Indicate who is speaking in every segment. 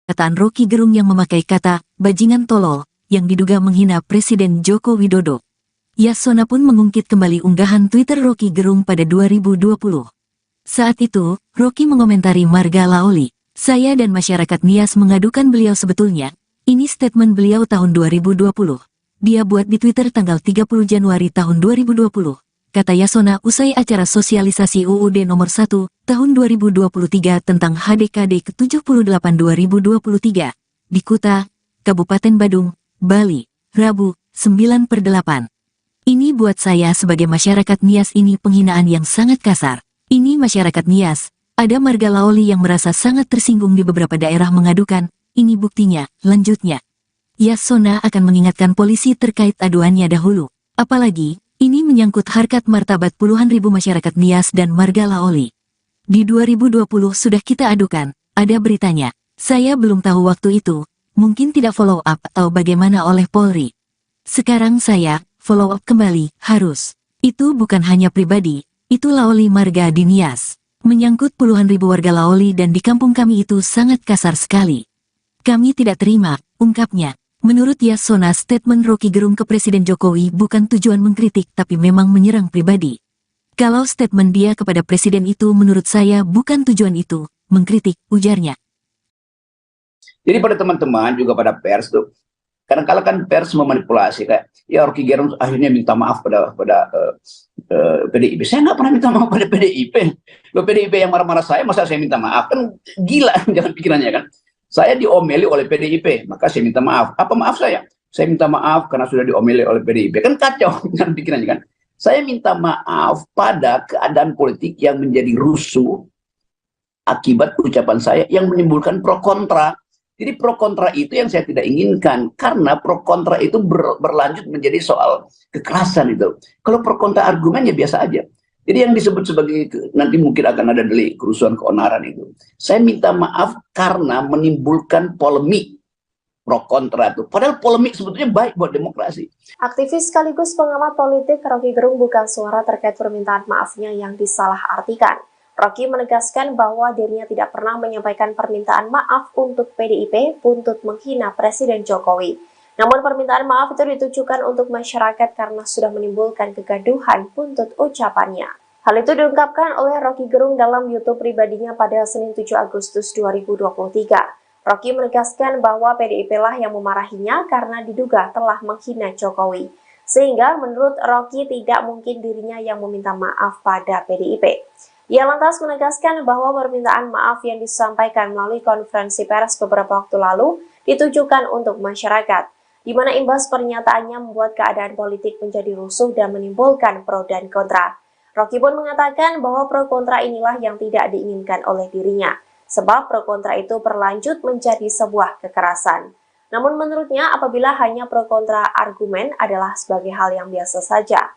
Speaker 1: perkataan Rocky Gerung yang memakai kata bajingan tolol yang diduga menghina Presiden Joko Widodo. Yasona pun mengungkit kembali unggahan Twitter Rocky Gerung pada 2020. Saat itu, Rocky mengomentari Marga Laoli. Saya dan masyarakat Nias mengadukan beliau sebetulnya. Ini statement beliau tahun 2020. Dia buat di Twitter tanggal 30 Januari tahun 2020. Kata Yasona usai acara sosialisasi UUD nomor 1 tahun 2023 tentang HDKD ke-78 2023 di Kuta, Kabupaten Badung, Bali, Rabu, 9/8. Ini buat saya sebagai masyarakat Nias ini penghinaan yang sangat kasar. Ini masyarakat Nias, ada Marga Laoli yang merasa sangat tersinggung di beberapa daerah mengadukan, ini buktinya, lanjutnya. Yasona akan mengingatkan polisi terkait aduannya dahulu. Apalagi, ini menyangkut harkat martabat puluhan ribu masyarakat Nias dan Marga Laoli. Di 2020 sudah kita adukan, ada beritanya. Saya belum tahu waktu itu, mungkin tidak follow up atau bagaimana oleh Polri. Sekarang saya, follow up kembali, harus. Itu bukan hanya pribadi, itu Laoli Marga di Nias. Menyangkut puluhan ribu warga Laoli dan di kampung kami itu sangat kasar sekali. Kami tidak terima, ungkapnya. Menurut Yasona, statement Rocky Gerung ke Presiden Jokowi bukan tujuan mengkritik tapi memang menyerang pribadi. Kalau statement dia kepada Presiden itu menurut saya bukan tujuan itu, mengkritik, ujarnya.
Speaker 2: Jadi pada teman-teman juga pada pers tuh, kadang-kala kan pers memanipulasi kayak, ya Rocky Gerung akhirnya minta maaf pada PDIP. Saya nggak pernah minta maaf pada PDIP. Loh PDIP yang marah-marah saya, masa saya minta maaf? Kan gila, jangan pikirannya kan. Saya diomeli oleh PDIP, maka saya minta maaf. Apa maaf saya? Saya minta maaf karena sudah diomeli oleh PDIP. Kan kacau, jangan pikirannya kan. Saya minta maaf pada keadaan politik yang menjadi rusuh akibat ucapan saya yang menimbulkan pro kontra. Jadi pro kontra itu yang saya tidak inginkan, karena pro kontra itu berlanjut menjadi soal kekerasan itu. Kalau pro kontra argumen ya biasa aja. Jadi yang disebut sebagai nanti mungkin akan ada delik kerusuhan keonaran itu. Saya minta maaf karena menimbulkan polemik pro kontra itu. Padahal polemik sebetulnya baik buat demokrasi.
Speaker 3: Aktivis sekaligus pengamat politik Rocky Gerung buka suara terkait permintaan maafnya yang disalahartikan. Rocky menegaskan bahwa dirinya tidak pernah menyampaikan permintaan maaf untuk PDIP buntut menghina Presiden Jokowi. Namun permintaan maaf itu ditujukan untuk masyarakat karena sudah menimbulkan kegaduhan buntut ucapannya. Hal itu diungkapkan oleh Rocky Gerung dalam YouTube pribadinya pada Senin 7 Agustus 2023. Rocky menegaskan bahwa PDIP lah yang memarahinya karena diduga telah menghina Jokowi. Sehingga menurut Rocky tidak mungkin dirinya yang meminta maaf pada PDIP. Ia lantas menegaskan bahwa permintaan maaf yang disampaikan melalui konferensi pers beberapa waktu lalu ditujukan untuk masyarakat, di mana imbas pernyataannya membuat keadaan politik menjadi rusuh dan menimbulkan pro dan kontra. Rocky pun mengatakan bahwa pro kontra inilah yang tidak diinginkan oleh dirinya, sebab pro kontra itu berlanjut menjadi sebuah kekerasan. Namun menurutnya apabila hanya pro kontra argumen adalah sebagai hal yang biasa saja.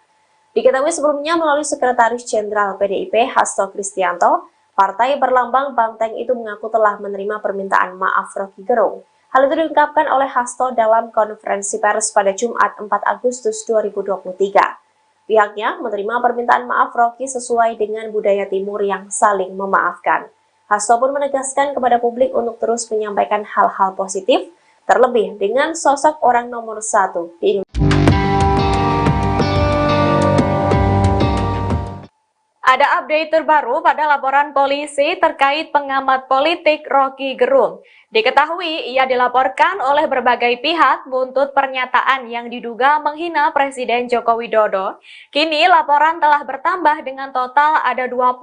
Speaker 3: Diketahui sebelumnya melalui Sekretaris Jenderal PDIP Hasto Kristianto, partai berlambang banteng itu mengaku telah menerima permintaan maaf Rocky Gerung. Hal itu diungkapkan oleh Hasto dalam konferensi pers pada Jumat 4 Agustus 2023. Pihaknya menerima permintaan maaf Rocky sesuai dengan budaya timur yang saling memaafkan. Hasto pun menegaskan kepada publik untuk terus menyampaikan hal-hal positif, terlebih dengan sosok orang nomor 1 di Indonesia.
Speaker 4: Ada update terbaru pada laporan polisi terkait pengamat politik Rocky Gerung. Diketahui ia dilaporkan oleh berbagai pihak buntut pernyataan yang diduga menghina Presiden Joko Widodo. Kini laporan telah bertambah dengan total ada 20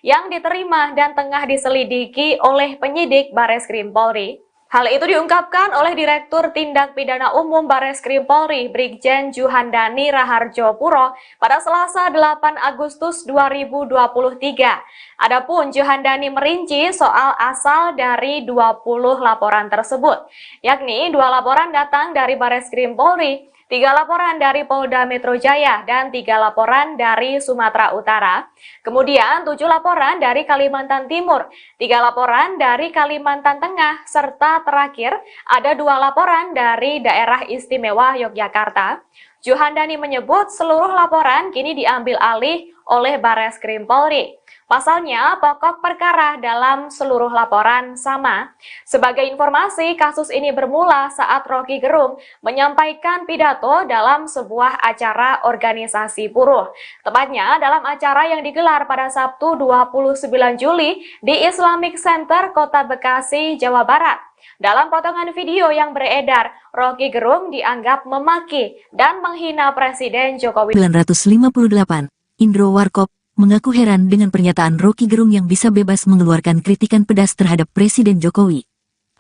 Speaker 4: yang diterima dan tengah diselidiki oleh penyidik Bareskrim Polri. Hal itu diungkapkan oleh Direktur Tindak Pidana Umum Bareskrim Polri, Brigjen Juhandani Raharjo Puro, pada Selasa 8 Agustus 2023. Adapun Juhandani merinci soal asal dari 20 laporan tersebut, yakni 2 laporan datang dari Bareskrim Polri, 3 laporan dari Polda Metro Jaya, dan 3 laporan dari Sumatera Utara. Kemudian 7 laporan dari Kalimantan Timur, 3 laporan dari Kalimantan Tengah, serta terakhir ada 2 laporan dari Daerah Istimewa Yogyakarta. Juhandani menyebut seluruh laporan kini diambil alih oleh Bareskrim Polri. Pasalnya, pokok perkara dalam seluruh laporan sama. Sebagai informasi, kasus ini bermula saat Roky Gerung menyampaikan pidato dalam sebuah acara organisasi buruh. Tepatnya dalam acara yang digelar pada Sabtu 29 Juli di Islamic Center Kota Bekasi, Jawa Barat. Dalam potongan video yang beredar, Roky Gerung dianggap memaki dan menghina Presiden Jokowi.
Speaker 1: 958, Indro Warkop mengaku heran dengan pernyataan Roky Gerung yang bisa bebas mengeluarkan kritikan pedas terhadap Presiden Jokowi.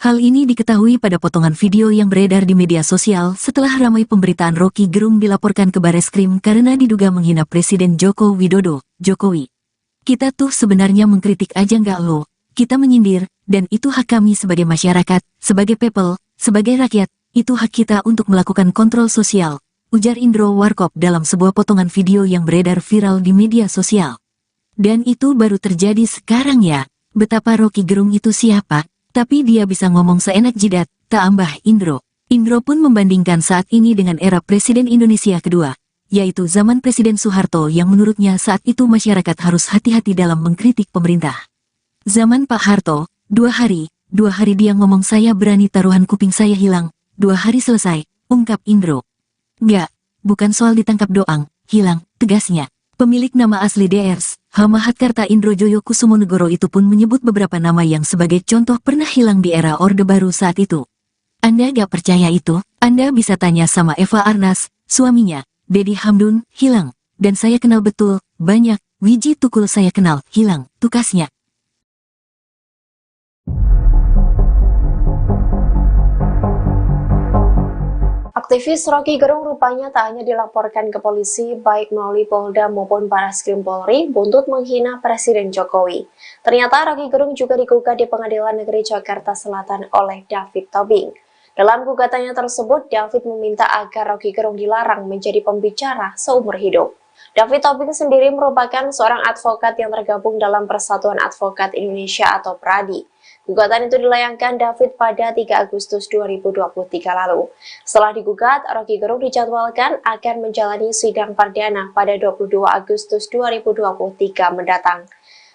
Speaker 1: Hal ini diketahui pada potongan video yang beredar di media sosial setelah ramai pemberitaan Roky Gerung dilaporkan ke Bareskrim karena diduga menghina Presiden Joko Widodo. Jokowi, kita tuh sebenarnya mengkritik aja nggak lo, kita menyindir, dan itu hak kami sebagai masyarakat, sebagai people, sebagai rakyat, itu hak kita untuk melakukan kontrol sosial, ujar Indro Warkop dalam sebuah potongan video yang beredar viral di media sosial. Dan itu baru terjadi sekarang ya, betapa Roky Gerung itu siapa, tapi dia bisa ngomong seenak jidat, tambah Indro. Indro pun membandingkan saat ini dengan era Presiden Indonesia kedua, yaitu zaman Presiden Soeharto yang menurutnya saat itu masyarakat harus hati-hati dalam mengkritik pemerintah. Zaman Pak Harto, 2 hari dia ngomong saya berani taruhan kuping saya hilang, 2 hari selesai, ungkap Indro. Nggak, bukan soal ditangkap doang, hilang, tegasnya. Pemilik nama asli Drs, Hamahatkarta Indro Joyo Kusumonegoro itu pun menyebut beberapa nama yang sebagai contoh pernah hilang di era Orde Baru saat itu. Anda gak percaya itu? Anda bisa tanya sama Eva Arnas, suaminya, Dedi Hamdun, hilang. Dan saya kenal betul, banyak, Wiji Tukul saya kenal, hilang, tukasnya.
Speaker 3: Aktivis Roky Gerung rupanya tak hanya dilaporkan ke polisi baik melalui Polda maupun Bareskrim Polri buntut menghina Presiden Jokowi. Ternyata Roky Gerung juga digugat di Pengadilan Negeri Jakarta Selatan oleh David Tobing. Dalam gugatannya tersebut, David meminta agar Roky Gerung dilarang menjadi pembicara seumur hidup. David Tobing sendiri merupakan seorang advokat yang tergabung dalam Persatuan Advokat Indonesia atau PRADI. Gugatan itu dilayangkan David pada 3 Agustus 2023 lalu. Setelah digugat, Roky Gerung dijadwalkan akan menjalani sidang perdana pada 22 Agustus 2023 mendatang.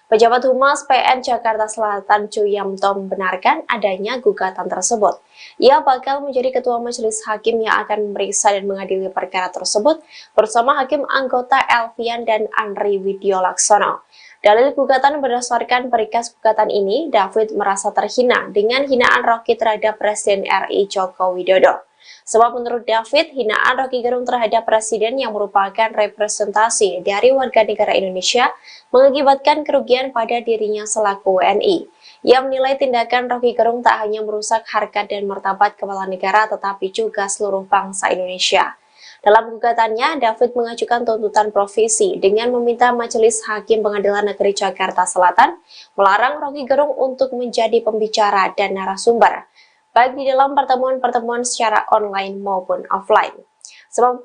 Speaker 3: Pejabat Humas PN Jakarta Selatan Chu Yamto membenarkan adanya gugatan tersebut. Ia bakal menjadi ketua majelis hakim yang akan memeriksa dan mengadili perkara tersebut bersama hakim anggota Elvian dan Andri Widiolaksono. Dalil gugatan berdasarkan perikas gugatan ini, David merasa terhina dengan hinaan Roky terhadap Presiden RI Joko Widodo. Sebab menurut David, hinaan Roky Gerung terhadap Presiden yang merupakan representasi dari warga negara Indonesia mengakibatkan kerugian pada dirinya selaku WNI. Ia menilai tindakan Roky Gerung tak hanya merusak harkat dan martabat kepala negara tetapi juga seluruh bangsa Indonesia. Dalam gugatannya, David mengajukan tuntutan provisi dengan meminta Majelis Hakim Pengadilan Negeri Jakarta Selatan melarang Roky Gerung untuk menjadi pembicara dan narasumber, baik di dalam pertemuan-pertemuan secara online maupun offline.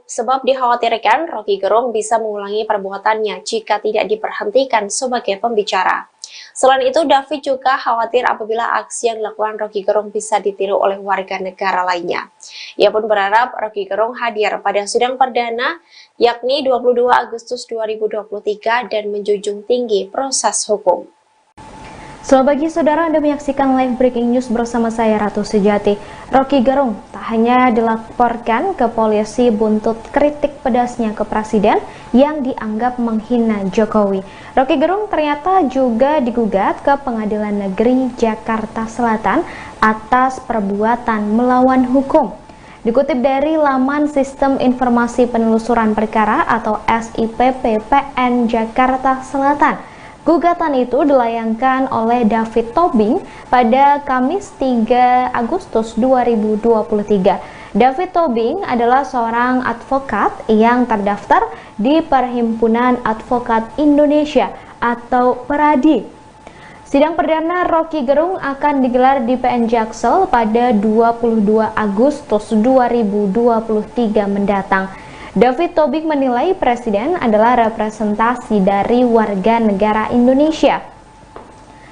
Speaker 3: Sebab dikhawatirkan Roky Gerung bisa mengulangi perbuatannya jika tidak diberhentikan sebagai pembicara. Selain itu, David juga khawatir apabila aksi yang dilakukan Roky Gerung bisa ditiru oleh warga negara lainnya. Ia pun berharap Roky Gerung hadir pada sidang perdana yakni 22 Agustus 2023 dan menjunjung tinggi proses hukum.
Speaker 5: Selamat pagi saudara, Anda menyaksikan live breaking news bersama saya Ratu Sejati. Roky Gerung tak hanya dilaporkan ke polisi buntut kritik pedasnya ke Presiden yang dianggap menghina Jokowi. Roky Gerung ternyata juga digugat ke Pengadilan Negeri Jakarta Selatan atas perbuatan melawan hukum. Dikutip dari laman Sistem Informasi Penelusuran Perkara atau SIPP PN Jakarta Selatan, gugatan itu dilayangkan oleh David Tobing pada Kamis 3 Agustus 2023. David Tobing adalah seorang advokat yang terdaftar di Perhimpunan Advokat Indonesia atau PRADI. Sidang perdana Roky Gerung akan digelar di PN Jaksel pada 22 Agustus 2023 mendatang. David Tobing menilai Presiden adalah representasi dari warga negara Indonesia.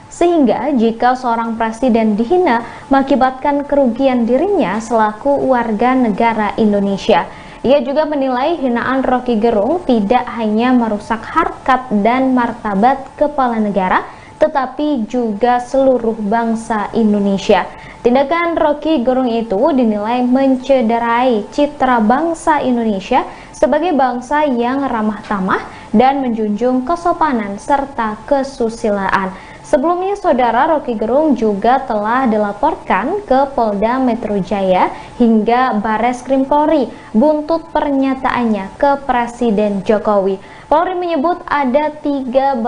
Speaker 5: Sehingga jika seorang presiden dihina mengakibatkan kerugian dirinya selaku warga negara Indonesia. Ia juga menilai hinaan Roky Gerung tidak hanya merusak harkat dan martabat kepala negara, tetapi juga seluruh bangsa Indonesia. Tindakan Roky Gerung itu dinilai mencederai citra bangsa Indonesia sebagai bangsa yang ramah tamah dan menjunjung kesopanan serta kesusilaan. Sebelumnya, Saudara, Roky Gerung juga telah dilaporkan ke Polda Metro Jaya hingga Bareskrim Polri buntut pernyataannya ke Presiden Jokowi. Polri menyebut ada 13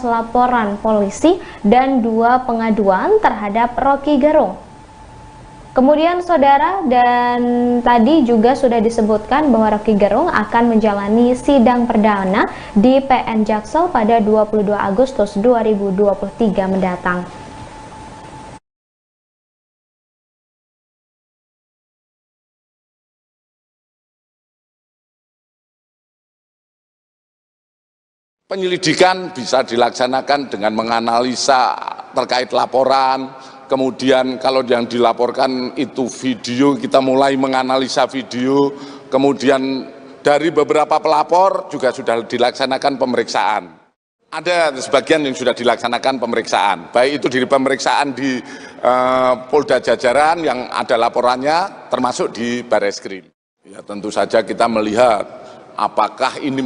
Speaker 5: laporan polisi dan 2 pengaduan terhadap Roky Gerung. Kemudian Saudara, dan tadi juga sudah disebutkan bahwa Roky Gerung akan menjalani sidang perdana di PN Jaksel pada 22 Agustus 2023 mendatang.
Speaker 6: Penyelidikan bisa dilaksanakan dengan menganalisa terkait laporan. Kemudian kalau yang dilaporkan itu video, kita mulai menganalisa video. Kemudian dari beberapa pelapor juga sudah dilaksanakan pemeriksaan. Ada sebagian yang sudah dilaksanakan pemeriksaan, baik itu di pemeriksaan di Polda Jajaran yang ada laporannya, termasuk di Bareskrim. Ya, tentu saja kita melihat apakah ini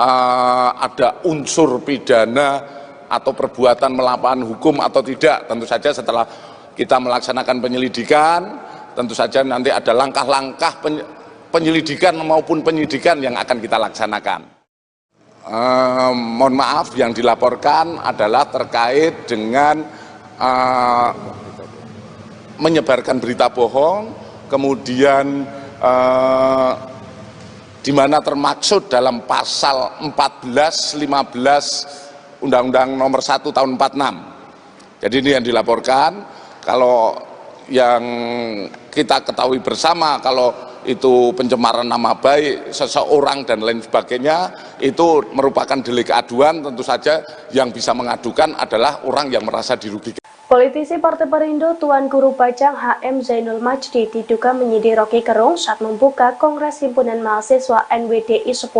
Speaker 6: ada unsur pidana atau perbuatan melawan hukum atau tidak. Tentu saja setelah kita melaksanakan penyelidikan, tentu saja nanti ada langkah-langkah penyelidikan maupun penyidikan yang akan kita laksanakan. Mohon maaf, yang dilaporkan adalah terkait dengan menyebarkan berita bohong, kemudian di mana termaksud dalam pasal 14, 15 Undang-Undang Nomor 1 Tahun 46. Jadi ini yang dilaporkan. Kalau yang kita ketahui bersama, kalau itu pencemaran nama baik seseorang dan lain sebagainya, itu merupakan delik aduan. Tentu saja yang bisa mengadukan adalah orang yang merasa dirugikan.
Speaker 3: Politisi Partai Perindo Tuan Guru Bajang HM Zainul Majdi diduga menyindir Roky Gerung saat membuka Kongres Himpunan Mahasiswa NWDI 10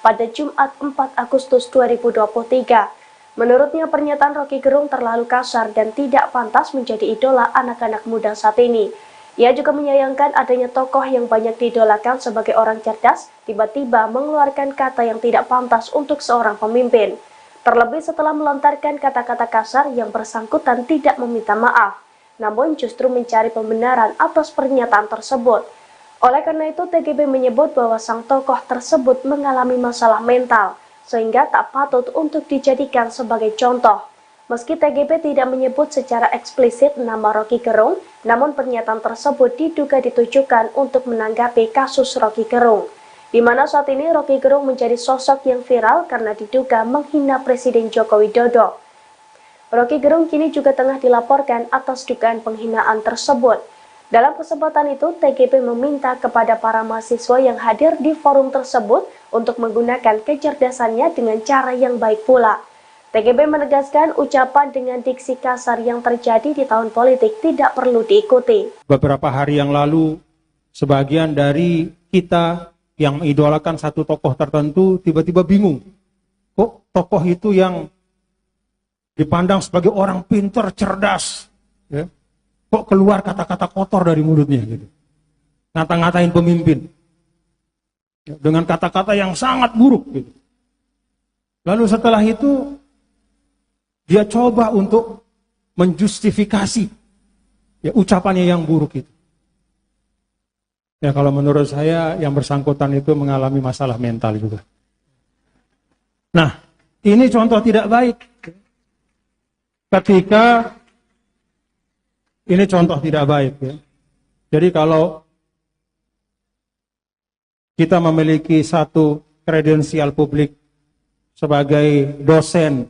Speaker 3: pada Jumat 4 Agustus 2023. Menurutnya, pernyataan Roky Gerung terlalu kasar dan tidak pantas menjadi idola anak-anak muda saat ini. Ia juga menyayangkan adanya tokoh yang banyak diidolakan sebagai orang cerdas, tiba-tiba mengeluarkan kata yang tidak pantas untuk seorang pemimpin. Terlebih setelah melontarkan kata-kata kasar yang bersangkutan tidak meminta maaf, namun justru mencari pembenaran atas pernyataan tersebut. Oleh karena itu, TGB menyebut bahwa sang tokoh tersebut mengalami masalah mental, sehingga tak patut untuk dijadikan sebagai contoh. Meski TGB tidak menyebut secara eksplisit nama Roky Gerung, namun pernyataan tersebut diduga ditujukan untuk menanggapi kasus Roky Gerung, di mana saat ini Roky Gerung menjadi sosok yang viral karena diduga menghina Presiden Joko Widodo. Roky Gerung kini juga tengah dilaporkan atas dugaan penghinaan tersebut. Dalam kesempatan itu, TGB meminta kepada para mahasiswa yang hadir di forum tersebut untuk menggunakan kecerdasannya dengan cara yang baik pula. TGB menegaskan ucapan dengan diksi kasar yang terjadi di tahun politik tidak perlu diikuti.
Speaker 7: Beberapa hari yang lalu, sebagian dari kita yang mengidolakan satu tokoh tertentu tiba-tiba bingung. Kok tokoh itu yang dipandang sebagai orang pintar, cerdas, ya? Kok keluar kata-kata kotor dari mulutnya gitu. Ngata-ngatain pemimpin. Ya, dengan kata-kata yang sangat buruk gitu. Lalu setelah itu dia coba untuk menjustifikasi ya ucapannya yang buruk itu. Ya kalau menurut saya yang bersangkutan itu mengalami masalah mental juga. Nah, ini contoh tidak baik. Ini contoh tidak baik ya. Jadi kalau kita memiliki satu kredensial publik sebagai dosen,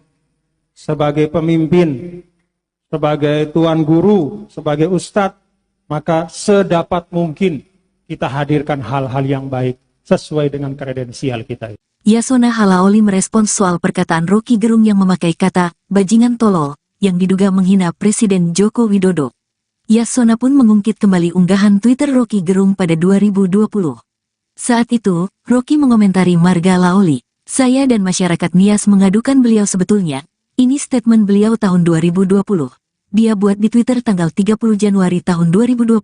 Speaker 7: sebagai pemimpin, sebagai tuan guru, sebagai ustadz, maka sedapat mungkin kita hadirkan hal-hal yang baik sesuai dengan kredensial kita.
Speaker 1: Yasona Halaoli merespons soal perkataan Roky Gerung yang memakai kata bajingan tolol yang diduga menghina Presiden Joko Widodo. Yasona pun mengungkit kembali unggahan Twitter Roky Gerung pada 2020. Saat itu, Roky mengomentari Marga Laoli. Saya dan masyarakat Nias mengadukan beliau sebetulnya. Ini statement beliau tahun 2020. Dia buat di Twitter tanggal 30 Januari tahun 2020.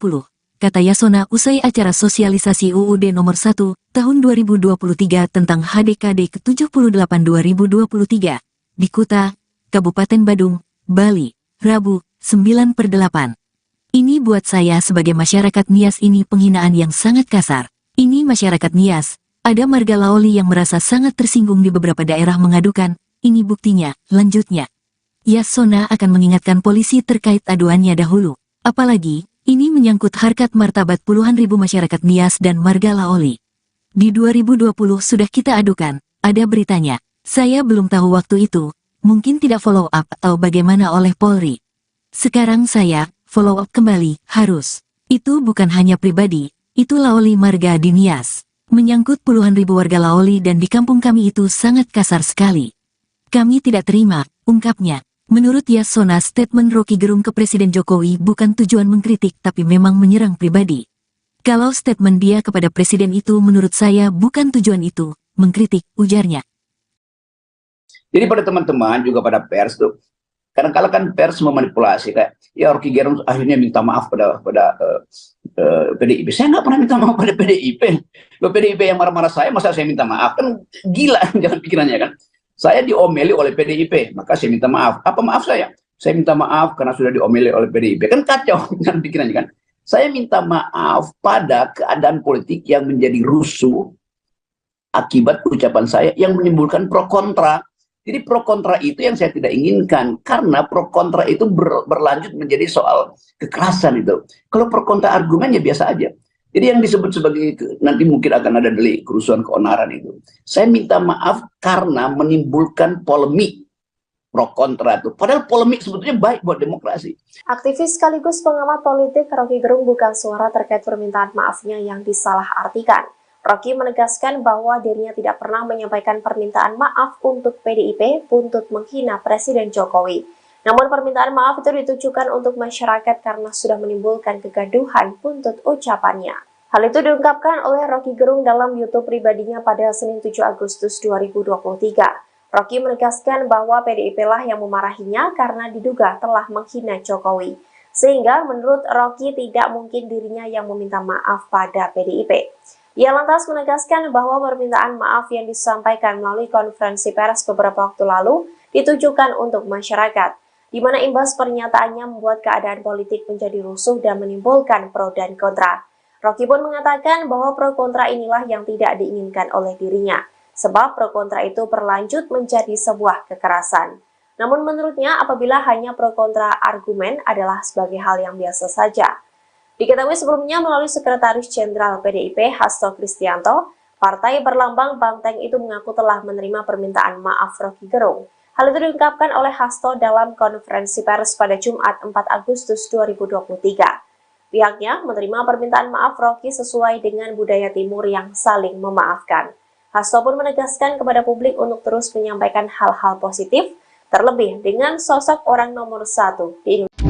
Speaker 1: Kata Yasona usai acara sosialisasi UUD nomor 1 tahun 2023 tentang HDKD ke-78 2023 di Kuta, Kabupaten Badung, Bali, Rabu, 9/8. Ini buat saya sebagai masyarakat Nias ini penghinaan yang sangat kasar. Ini masyarakat Nias, ada Marga Laoli yang merasa sangat tersinggung di beberapa daerah mengadukan, ini buktinya, lanjutnya. Yasona akan mengingatkan polisi terkait aduannya dahulu. Apalagi, ini menyangkut harkat martabat puluhan ribu masyarakat Nias dan Marga Laoli. Di 2020 sudah kita adukan, ada beritanya. Saya belum tahu waktu itu, mungkin tidak follow up atau bagaimana oleh Polri. Sekarang saya, follow up kembali, harus. Itu bukan hanya pribadi, itu Laoli Marga di Nias. Menyangkut puluhan ribu warga Laoli dan di kampung kami itu sangat kasar sekali. Kami tidak terima, ungkapnya. Menurut Yasona, statement Roky Gerung ke Presiden Jokowi bukan tujuan mengkritik tapi memang menyerang pribadi. Kalau statement dia kepada Presiden itu menurut saya bukan tujuan itu, mengkritik, ujarnya.
Speaker 2: Jadi pada teman-teman juga pada pers tuh, kadang-kala kan pers memanipulasi kayak, ya Roky Gerung akhirnya minta maaf pada PDIP. Saya nggak pernah minta maaf pada PDIP. Loh, PDIP yang marah-marah saya, masa saya minta maaf? Kan gila, jangan pikirannya kan. Saya diomeli oleh PDIP, maka saya minta maaf. Apa maaf saya? Saya minta maaf karena sudah diomeli oleh PDIP. Kan kacau, jangan pikirannya kan. Saya minta maaf pada keadaan politik yang menjadi rusuh akibat ucapan saya yang menimbulkan pro kontra. Jadi pro kontra itu yang saya tidak inginkan, karena pro kontra itu berlanjut menjadi soal kekerasan itu. Kalau pro kontra argumen ya biasa aja. Jadi yang disebut sebagai, nanti mungkin akan ada delik kerusuhan keonaran itu. Saya minta maaf karena menimbulkan polemik pro kontra itu. Padahal polemik sebetulnya baik buat demokrasi.
Speaker 3: Aktivis sekaligus pengamat politik Roky Gerung buka suara terkait permintaan maafnya yang disalahartikan. Roky menegaskan bahwa dirinya tidak pernah menyampaikan permintaan maaf untuk PDIP buntut menghina Presiden Jokowi. Namun permintaan maaf itu ditujukan untuk masyarakat karena sudah menimbulkan kegaduhan buntut ucapannya. Hal itu diungkapkan oleh Roky Gerung dalam YouTube pribadinya pada Senin 7 Agustus 2023. Roky menegaskan bahwa PDIP lah yang memarahinya karena diduga telah menghina Jokowi. Sehingga menurut Roky tidak mungkin dirinya yang meminta maaf pada PDIP. Ia lantas menegaskan bahwa permintaan maaf yang disampaikan melalui konferensi pers beberapa waktu lalu ditujukan untuk masyarakat, di mana imbas pernyataannya membuat keadaan politik menjadi rusuh dan menimbulkan pro dan kontra. Roky pun mengatakan bahwa pro kontra inilah yang tidak diinginkan oleh dirinya, sebab pro kontra itu berlanjut menjadi sebuah kekerasan. Namun menurutnya apabila hanya pro kontra argumen adalah sebagai hal yang biasa saja. Diketahui sebelumnya melalui Sekretaris Jenderal PDIP Hasto Kristianto, partai berlambang banteng itu mengaku telah menerima permintaan maaf Roky Gerung. Hal itu diungkapkan oleh Hasto dalam konferensi pers pada Jumat 4 Agustus 2023. Pihaknya menerima permintaan maaf Roky sesuai dengan budaya timur yang saling memaafkan. Hasto pun menegaskan kepada publik untuk terus menyampaikan hal-hal positif, terlebih dengan sosok orang nomor 1 di Indonesia.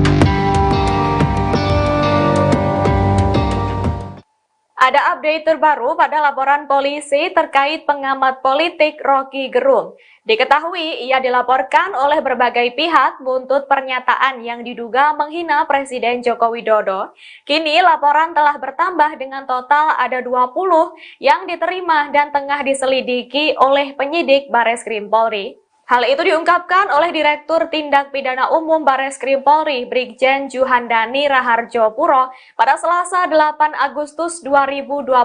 Speaker 4: Ada update terbaru pada laporan polisi terkait pengamat politik Roky Gerung. Diketahui ia dilaporkan oleh berbagai pihak buntut pernyataan yang diduga menghina Presiden Joko Widodo. Kini laporan telah bertambah dengan total ada 20 yang diterima dan tengah diselidiki oleh penyidik Bareskrim Polri. Hal itu diungkapkan oleh Direktur Tindak Pidana Umum Bareskrim Polri, Brigjen Juhandani Raharjo Puro, pada Selasa 8 Agustus 2023.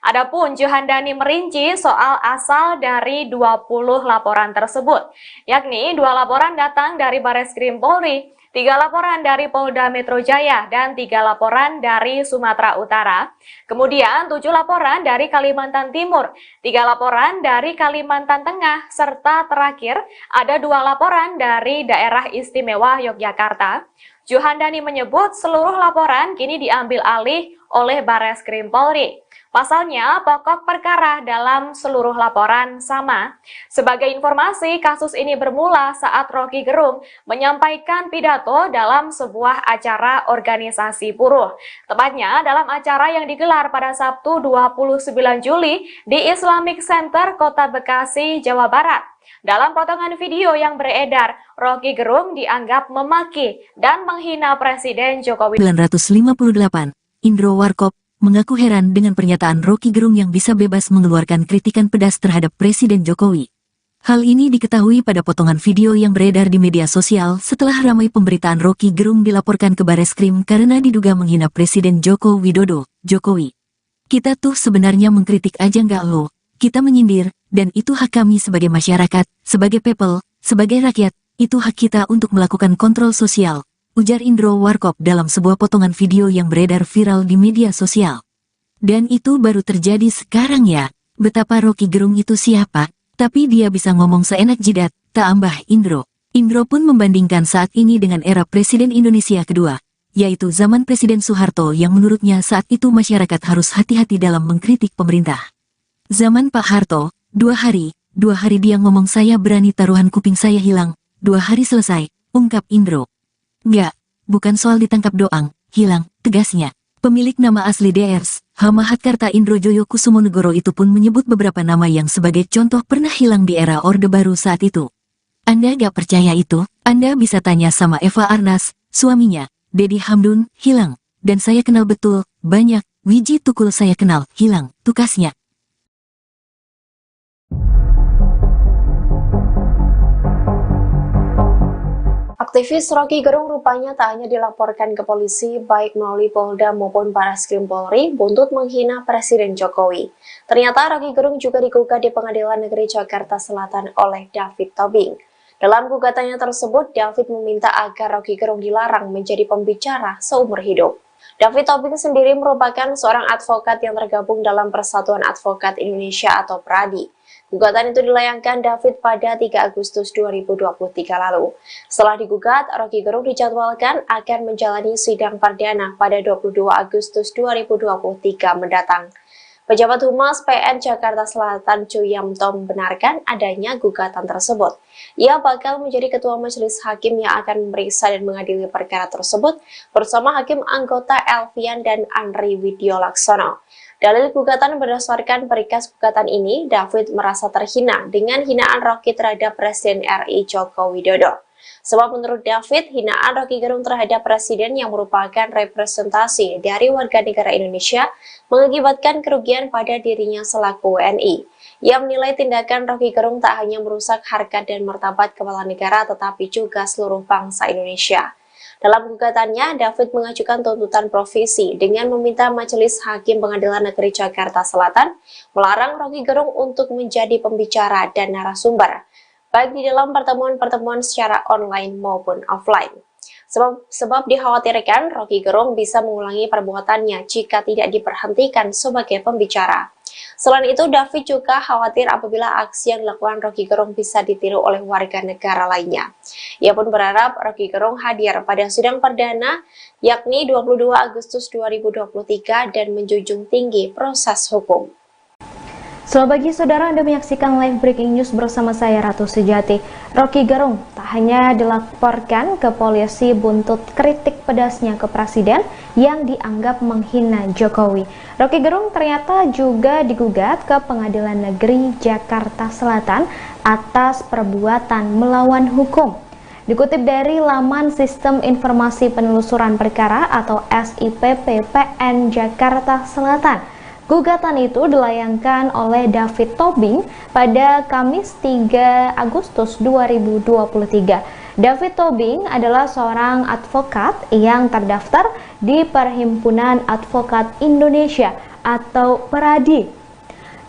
Speaker 4: Adapun Juhandani merinci soal asal dari 20 laporan tersebut, yakni 2 laporan datang dari Bareskrim Polri, 3 laporan dari Polda Metro Jaya, dan 3 laporan dari Sumatera Utara. Kemudian 7 laporan dari Kalimantan Timur, 3 laporan dari Kalimantan Tengah, serta terakhir ada 2 laporan dari Daerah Istimewa Yogyakarta. Juhandani menyebut seluruh laporan kini diambil alih oleh Bareskrim Polri. Pasalnya, pokok perkara dalam seluruh laporan sama. Sebagai informasi, kasus ini bermula saat Roky Gerung menyampaikan pidato dalam sebuah acara organisasi buruh. Tepatnya dalam acara yang digelar pada Sabtu 29 Juli di Islamic Center Kota Bekasi, Jawa Barat. Dalam potongan video yang beredar, Roky Gerung dianggap memaki dan menghina Presiden Jokowi.
Speaker 1: 958, Indro Warkop mengaku heran dengan pernyataan Roky Gerung yang bisa bebas mengeluarkan kritikan pedas terhadap Presiden Jokowi. Hal ini diketahui pada potongan video yang beredar di media sosial setelah ramai pemberitaan Roky Gerung dilaporkan ke Bareskrim karena diduga menghina Presiden Joko Widodo. Jokowi, kita tuh sebenarnya mengkritik aja nggak lo, kita menyindir, dan itu hak kami sebagai masyarakat, sebagai people, sebagai rakyat, itu hak kita untuk melakukan kontrol sosial, ujar Indro Warkop dalam sebuah potongan video yang beredar viral di media sosial. Dan itu baru terjadi sekarang ya, betapa Roky Gerung itu siapa, tapi dia bisa ngomong seenak jidat, tak ambah Indro. Indro pun membandingkan saat ini dengan era Presiden Indonesia kedua, yaitu zaman Presiden Soeharto yang menurutnya saat itu masyarakat harus hati-hati dalam mengkritik pemerintah. Zaman Pak Harto, 2 hari dia ngomong saya berani taruhan kuping saya hilang, 2 hari selesai, ungkap Indro. Nggak, bukan soal ditangkap doang, hilang, tegasnya. Pemilik nama asli Drs, Mahatkarta Indro Joyo Kusumonegoro itu pun menyebut beberapa nama yang sebagai contoh pernah hilang di era Orde Baru saat itu. Anda gak percaya itu? Anda bisa tanya sama Eva Arnas, suaminya, Dedi Hamdun, hilang. Dan saya kenal betul, banyak, Wiji Tukul saya kenal, hilang, tukasnya.
Speaker 3: Aktivis Roky Gerung rupanya tak hanya dilaporkan ke polisi baik melalui Polda maupun Bareskrim Polri buntut menghina Presiden Jokowi. Ternyata Roky Gerung juga digugat di Pengadilan Negeri Jakarta Selatan oleh David Tobing. Dalam gugatannya tersebut, David meminta agar Roky Gerung dilarang menjadi pembicara seumur hidup. David Tobing sendiri merupakan seorang advokat yang tergabung dalam Persatuan Advokat Indonesia atau PRADI. Gugatan itu dilayangkan David pada 3 Agustus 2023 lalu. Setelah digugat, Roky Gerung dijadwalkan akan menjalani sidang perdana pada 22 Agustus 2023 mendatang. Pejabat Humas PN Jakarta Selatan Chu Yamto membenarkan adanya gugatan tersebut. Ia bakal menjadi ketua majelis hakim yang akan memeriksa dan mengadili perkara tersebut bersama hakim anggota Elvian dan Andri Widiolaksono. Dalil gugatan berdasarkan perikas gugatan ini, David merasa terhina dengan hinaan Roky terhadap Presiden RI Joko Widodo. Sebab menurut David, hinaan Roky Gerung terhadap Presiden yang merupakan representasi dari warga negara Indonesia mengakibatkan kerugian pada dirinya selaku WNI. Ia menilai tindakan Roky Gerung tak hanya merusak harkat dan martabat kepala negara tetapi juga seluruh bangsa Indonesia. Dalam gugatannya, David mengajukan tuntutan provisi dengan meminta Majelis Hakim Pengadilan Negeri Jakarta Selatan melarang Roky Gerung untuk menjadi pembicara dan narasumber, baik di dalam pertemuan-pertemuan secara online maupun offline. Sebab dikhawatirkan Roky Gerung bisa mengulangi perbuatannya jika tidak diberhentikan sebagai pembicara. Selain itu, David juga khawatir apabila aksi yang dilakukan Roky Gerung bisa ditiru oleh warga negara lainnya. Ia pun berharap Roky Gerung hadir pada sidang perdana yakni 22 Agustus 2023 dan menjunjung tinggi proses hukum.
Speaker 5: Selamat pagi saudara, Anda menyaksikan live breaking news bersama saya Ratu Sejati. Roky Gerung tak hanya dilaporkan ke polisi buntut kritik pedasnya ke Presiden yang dianggap menghina Jokowi. Roky Gerung ternyata juga digugat ke Pengadilan Negeri Jakarta Selatan atas perbuatan melawan hukum. Dikutip dari laman Sistem Informasi Penelusuran Perkara atau SIPP PN Jakarta Selatan, gugatan itu dilayangkan oleh David Tobing pada Kamis 3 Agustus 2023. David Tobing adalah seorang advokat yang terdaftar di Perhimpunan Advokat Indonesia atau PRADI.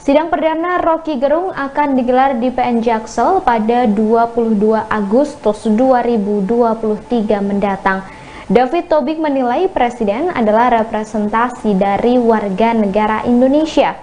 Speaker 5: Sidang perdana Roky Gerung akan digelar di PN Jaksel pada 22 Agustus 2023 mendatang. David Tobing menilai Presiden adalah representasi dari warga negara Indonesia.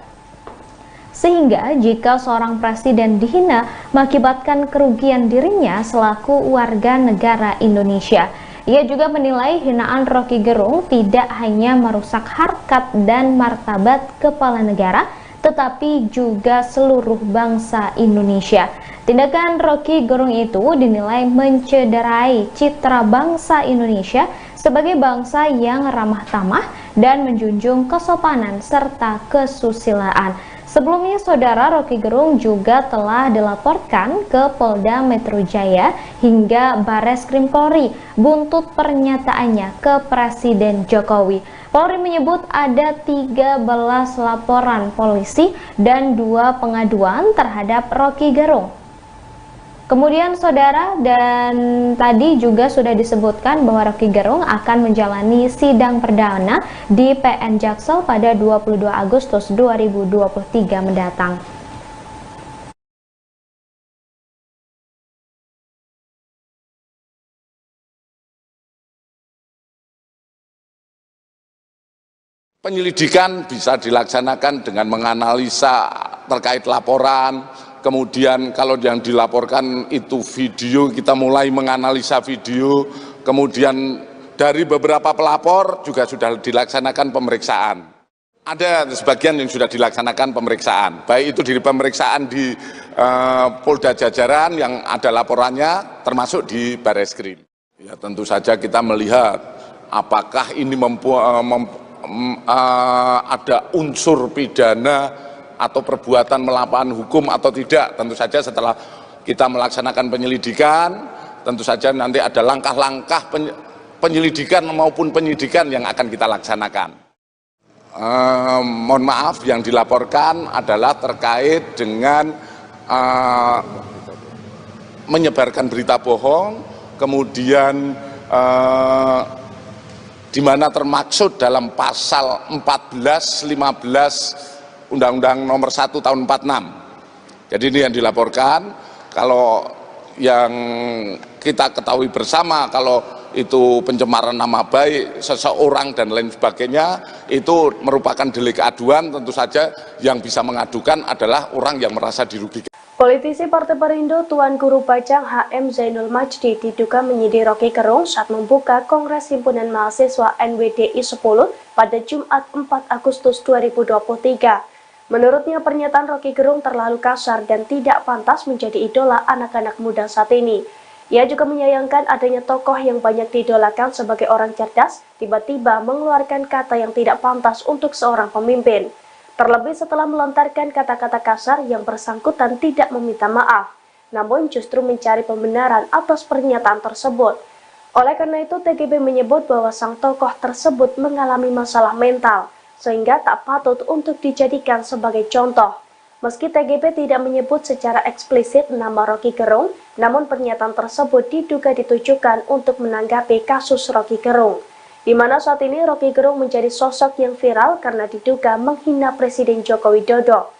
Speaker 5: Sehingga jika seorang presiden dihina mengakibatkan kerugian dirinya selaku warga negara Indonesia. Ia juga menilai hinaan Roky Gerung tidak hanya merusak harkat dan martabat kepala negara, tetapi juga seluruh bangsa Indonesia. Tindakan Roky Gerung itu dinilai mencederai citra bangsa Indonesia sebagai bangsa yang ramah tamah dan menjunjung kesopanan serta kesusilaan. Sebelumnya, saudara, Roky Gerung juga telah dilaporkan ke Polda Metro Jaya hingga Bareskrim Polri buntut pernyataannya ke Presiden Jokowi. Polri menyebut ada 13 laporan polisi dan 2 pengaduan terhadap Roky Gerung. Kemudian, saudara, dan tadi juga sudah disebutkan bahwa Roky Gerung akan menjalani sidang perdana di PN Jaksel pada 22 Agustus 2023 mendatang.
Speaker 6: Penyelidikan bisa dilaksanakan dengan menganalisa terkait laporan. Kemudian kalau yang dilaporkan itu video, kita mulai menganalisa video. Kemudian dari beberapa pelapor juga sudah dilaksanakan pemeriksaan. Ada sebagian yang sudah dilaksanakan pemeriksaan, baik itu di pemeriksaan di Polda Jajaran yang ada laporannya, termasuk di Bareskrim. Ya, tentu saja kita melihat apakah ini ada unsur pidana atau perbuatan melawan hukum atau tidak. Tentu saja setelah kita melaksanakan penyelidikan, tentu saja nanti ada langkah-langkah penyelidikan maupun penyidikan yang akan kita laksanakan. Mohon maaf, yang dilaporkan adalah terkait dengan menyebarkan berita bohong, kemudian di mana termaksud dalam pasal 14, 15 Undang-Undang Nomor 1 Tahun 46. Jadi ini yang dilaporkan. Kalau yang kita ketahui bersama, kalau itu pencemaran nama baik seseorang dan lain sebagainya, itu merupakan delik aduan. Tentu saja yang bisa mengadukan adalah orang yang merasa dirugikan.
Speaker 3: Politisi Partai Perindo Tuan Guru Bajang HM Zainul Majdi diduga menyindir Roky Gerung saat membuka Kongres Himpunan Mahasiswa NWDI 10 pada Jumat 4 Agustus 2023. Menurutnya, pernyataan Roky Gerung terlalu kasar dan tidak pantas menjadi idola anak-anak muda saat ini. Ia juga menyayangkan adanya tokoh yang banyak diidolakan sebagai orang cerdas, tiba-tiba mengeluarkan kata yang tidak pantas untuk seorang pemimpin. Terlebih setelah melontarkan kata-kata kasar yang bersangkutan tidak meminta maaf, namun justru mencari pembenaran atas pernyataan tersebut. Oleh karena itu, TGB menyebut bahwa sang tokoh tersebut mengalami masalah mental, sehingga tak patut untuk dijadikan sebagai contoh. Meski TGB tidak menyebut secara eksplisit nama Roky Gerung, namun pernyataan tersebut diduga ditujukan untuk menanggapi kasus Roky Gerung, di mana saat ini Roky Gerung menjadi sosok yang viral karena diduga menghina Presiden Joko Widodo.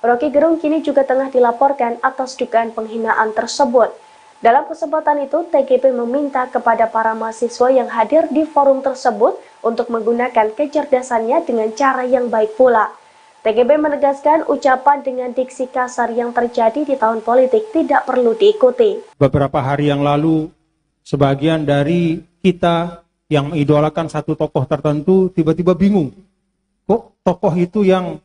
Speaker 3: Roky Gerung kini juga tengah dilaporkan atas dugaan penghinaan tersebut. Dalam kesempatan itu, TGB meminta kepada para mahasiswa yang hadir di forum tersebut untuk menggunakan kecerdasannya dengan cara yang baik pula. TGB menegaskan ucapan dengan diksi kasar yang terjadi di tahun politik tidak perlu diikuti.
Speaker 7: Beberapa hari yang lalu, sebagian dari kita yang mengidolakan satu tokoh tertentu tiba-tiba bingung. Kok tokoh itu yang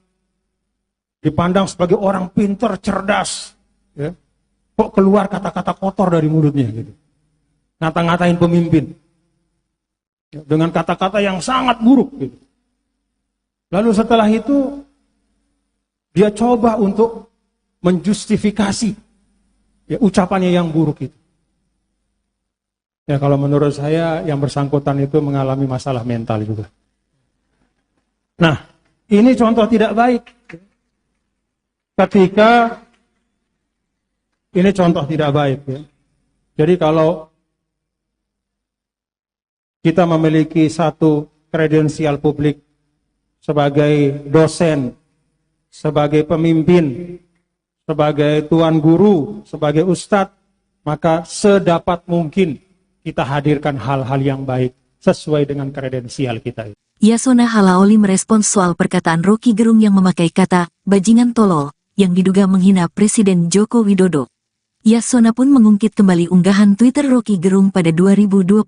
Speaker 7: dipandang sebagai orang pintar, cerdas, ya, kok keluar kata-kata kotor dari mulutnya gitu. Ngata-ngatain pemimpin dengan kata-kata yang sangat buruk gitu. Lalu setelah itu dia coba untuk menjustifikasi ya ucapannya yang buruk itu. Ya, kalau menurut saya yang bersangkutan itu mengalami masalah mental juga. Nah, ini contoh tidak baik. Ketika ini contoh tidak baik ya. Jadi kalau kita memiliki satu kredensial publik sebagai dosen, sebagai pemimpin, sebagai tuan guru, sebagai ustadz, maka sedapat mungkin kita hadirkan hal-hal yang baik sesuai dengan kredensial kita.
Speaker 1: Yasona Halaoli merespons soal perkataan Roky Gerung yang memakai kata bajingan tolol yang diduga menghina Presiden Joko Widodo. Yasona pun mengungkit kembali unggahan Twitter Rocky Gerung pada 2020.